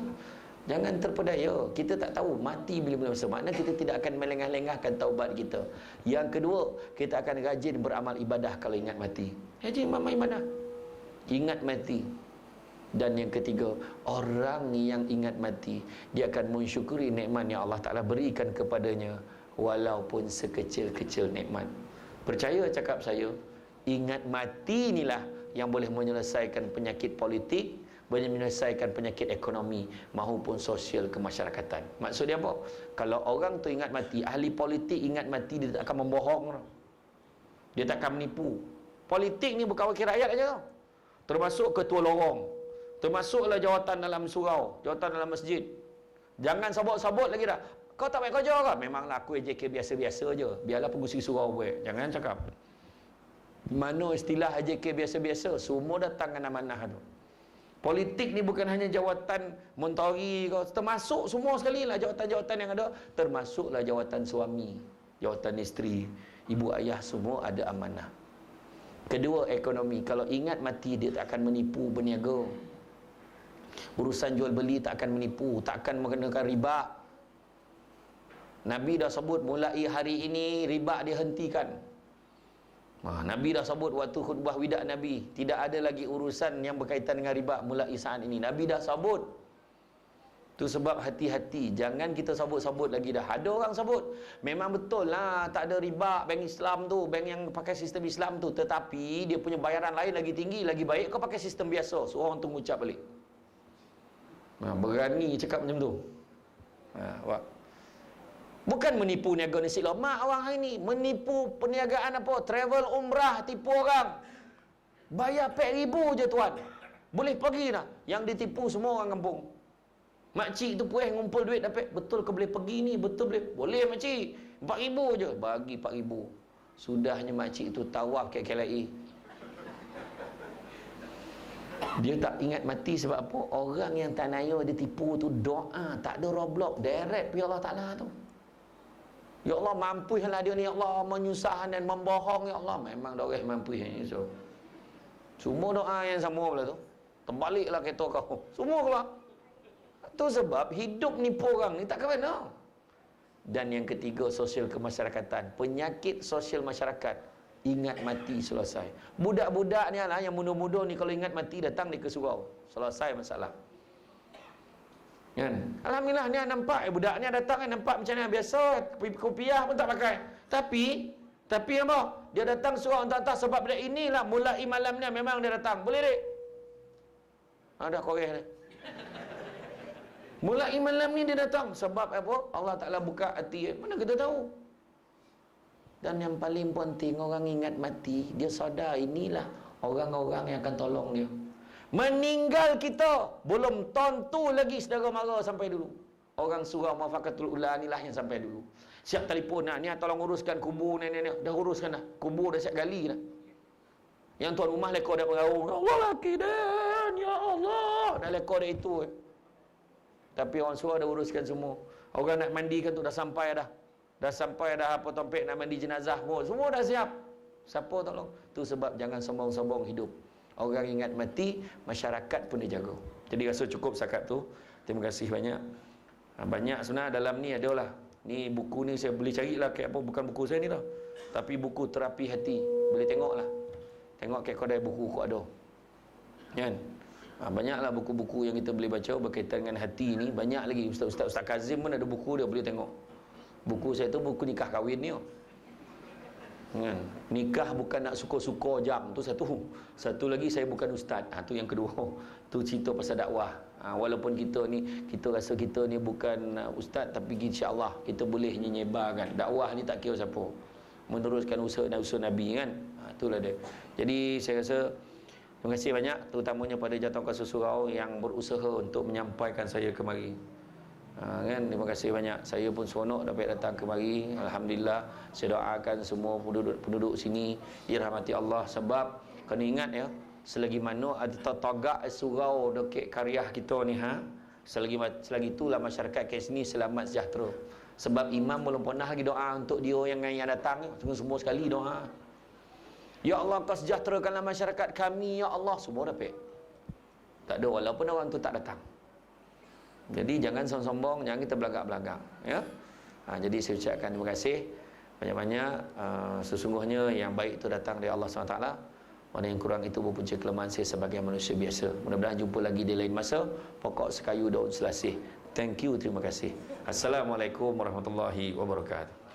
Jangan terpedaya. Kita tak tahu mati bila-bila masa. Maknanya kita tidak akan melengah-lengahkan taubat kita. Yang kedua, kita akan rajin beramal ibadah kalau ingat mati. Rajin beramal ibadah. Ingat mati. Dan yang ketiga, orang yang ingat mati, dia akan mensyukuri nikmat yang Allah Ta'ala berikan kepadanya, walaupun sekecil-kecil nikmat. Percaya cakap saya, ingat mati inilah yang boleh menyelesaikan penyakit politik, boleh menyelesaikan penyakit ekonomi maupun sosial kemasyarakatan. Maksud dia apa? Kalau orang tu ingat mati, ahli politik ingat mati, dia tak akan membohong, dia tak akan menipu. Politik ni bukan wakil rakyat aja, termasuk ketua lorong, termasuklah jawatan dalam surau, jawatan dalam masjid. Jangan sabut-sabut lagi dah. Kau tak baik kerja ke? Memanglah aku AJK biasa-biasa je. Biarlah pengurusi surau buat. Jangan cakap. Mana istilah AJK biasa-biasa? Semua datang dengan amanah tu. Politik ni bukan hanya jawatan menteri, termasuk semua sekali lah jawatan-jawatan yang ada. Termasuklah jawatan suami, jawatan isteri, ibu ayah, semua ada amanah. Kedua, ekonomi. Kalau ingat mati, dia tak akan menipu berniaga. Urusan jual beli tak akan menipu, tak akan mengenakan riba. Nabi dah sebut mulai hari ini riba dihentikan. Nabi dah sebut waktu khutbah wida Nabi, tidak ada lagi urusan yang berkaitan dengan riba mulai saat ini. Nabi dah sebut. Tu sebab hati-hati, jangan kita sabut-sabut lagi dah. Ada orang sabut, memang betul lah tak ada riba bank Islam tu, bank yang pakai sistem Islam tu, tetapi dia punya bayaran lain lagi tinggi, lagi baik kau pakai sistem biasa. So orang tu mengucap balik. Berani cakap macam tu. Bukan menipu niaga nasi lemak orang hari ni, menipu perniagaan apa? Travel umrah, tipu orang. Bayar RM4,000 je tuan, boleh pergi dah. Yang ditipu semua orang kampung. Makcik tu puas ngumpul duit dapat, betul ke boleh pergi ni? Betul boleh? Boleh makcik, RM4,000 je. Bagi RM4,000. Sudahnya makcik tu tawaf ke KLIA. Dia tak ingat mati sebab apa? Orang yang tak naya dia tipu tu doa, tak ada roblox, direct pergi Allah Ta'ala tu. Ya Allah, mampuilah dia ni, ya Allah, menyusahkan dan membohong, ya Allah. Memang dah orang mampu ni. So, semua doa yang sama pula tu. Terbaliklah kereta kau. Semua keluar. Tu sebab hidup nipu orang ni tak kena. Dan yang ketiga, sosial kemasyarakatan. Penyakit sosial masyarakat. Ingat mati, selesai. Budak-budak ni lah, yang muda-muda ni kalau ingat mati datang dia ke surau. Selesai masalah. Kan? Alhamdulillah ni nampak budak ni datang nampak macam mana biasa, kopiah pun tak pakai. Tapi apa? Dia datang surau entah-entah sebab dia inilah mulai malam ni memang dia datang. Boleh dek? Dah koreh dia. Mulai malam ni dia datang sebab apa? Allah Ta'ala buka hati. Mana kita tahu? Dan yang paling penting, orang ingat mati, dia sadar inilah orang-orang yang akan tolong dia. Meninggal kita, belum tentu lagi saudara mara sampai dulu. Orang surau Muafakatul Ula ni lah yang sampai dulu. Siap telefon, ni tolong uruskan kubur ni. Dah uruskan dah. Kubur dah siap gali dah. Yang tuan rumah lekor dah mengaung, ya Allah laki dan, ya Allah. Dah lekor dah itu. Tapi orang surau dah uruskan semua. Orang nak mandikan tu dah sampai dah. Dah sampai dah apa tompek nak mandi jenazah pun. Semua dah siap. Siapa tolong? Tu sebab jangan sombong-sombong hidup. Orang ingat mati, masyarakat pun dia jaga. Jadi rasa cukup setakat tu. Terima kasih banyak. Banyak sebenarnya dalam ni adalah. Ni buku ni saya boleh carilah kayak apa. Bukan buku saya ni tau. Tapi buku terapi hati. Boleh tengok lah. Tengok kayak kedai buku kau ada. Kan? Banyaklah buku-buku yang kita boleh baca berkaitan dengan hati ni. Banyak lagi. Ustaz Kazim pun ada buku dia, boleh tengok. Buku saya tu buku nikah kahwin ni. Kan? Nikah bukan nak suka-suka jam tu satu lagi saya bukan ustaz, tu yang kedua. Tu cerita pasal dakwah. Walaupun kita rasa kita ni bukan ustaz, tapi insya-Allah kita boleh nyebarkan dakwah ni, tak kira siapa, meneruskan usaha Nabi kan. Itulah dia. Jadi saya rasa terima kasih banyak, terutamanya pada Jatuh Kuasa Surau yang berusaha untuk menyampaikan saya kemari. Kan, terima kasih banyak. Saya pun seronok dapat datang kemari. Alhamdulillah. Saya doakan semua penduduk sini dirahmati Allah. Sebab kena ingat ya, selagi mana ada tagak surau dekat karya kita ni selagi itulah masyarakat kat sini selamat sejahtera. Sebab imam belum pernah lagi doa untuk dia yang datang. Semua sekali doa. Ya Allah, kau sejahterakanlah masyarakat kami, ya Allah. Semua dapat. Tak ada, walaupun orang tu tak datang. Jadi jangan sombong, jangan kita belagak-belagak, ya. Jadi saya ucapkan terima kasih banyak-banyak. Sesungguhnya yang baik itu datang dari Allah SWT. Mana yang kurang itu berpunca kelemahan saya sebagai manusia biasa. Mudah-mudahan jumpa lagi di lain masa. Pokok sekayu daun selasih. Thank you, terima kasih. Assalamualaikum warahmatullahi wabarakatuh.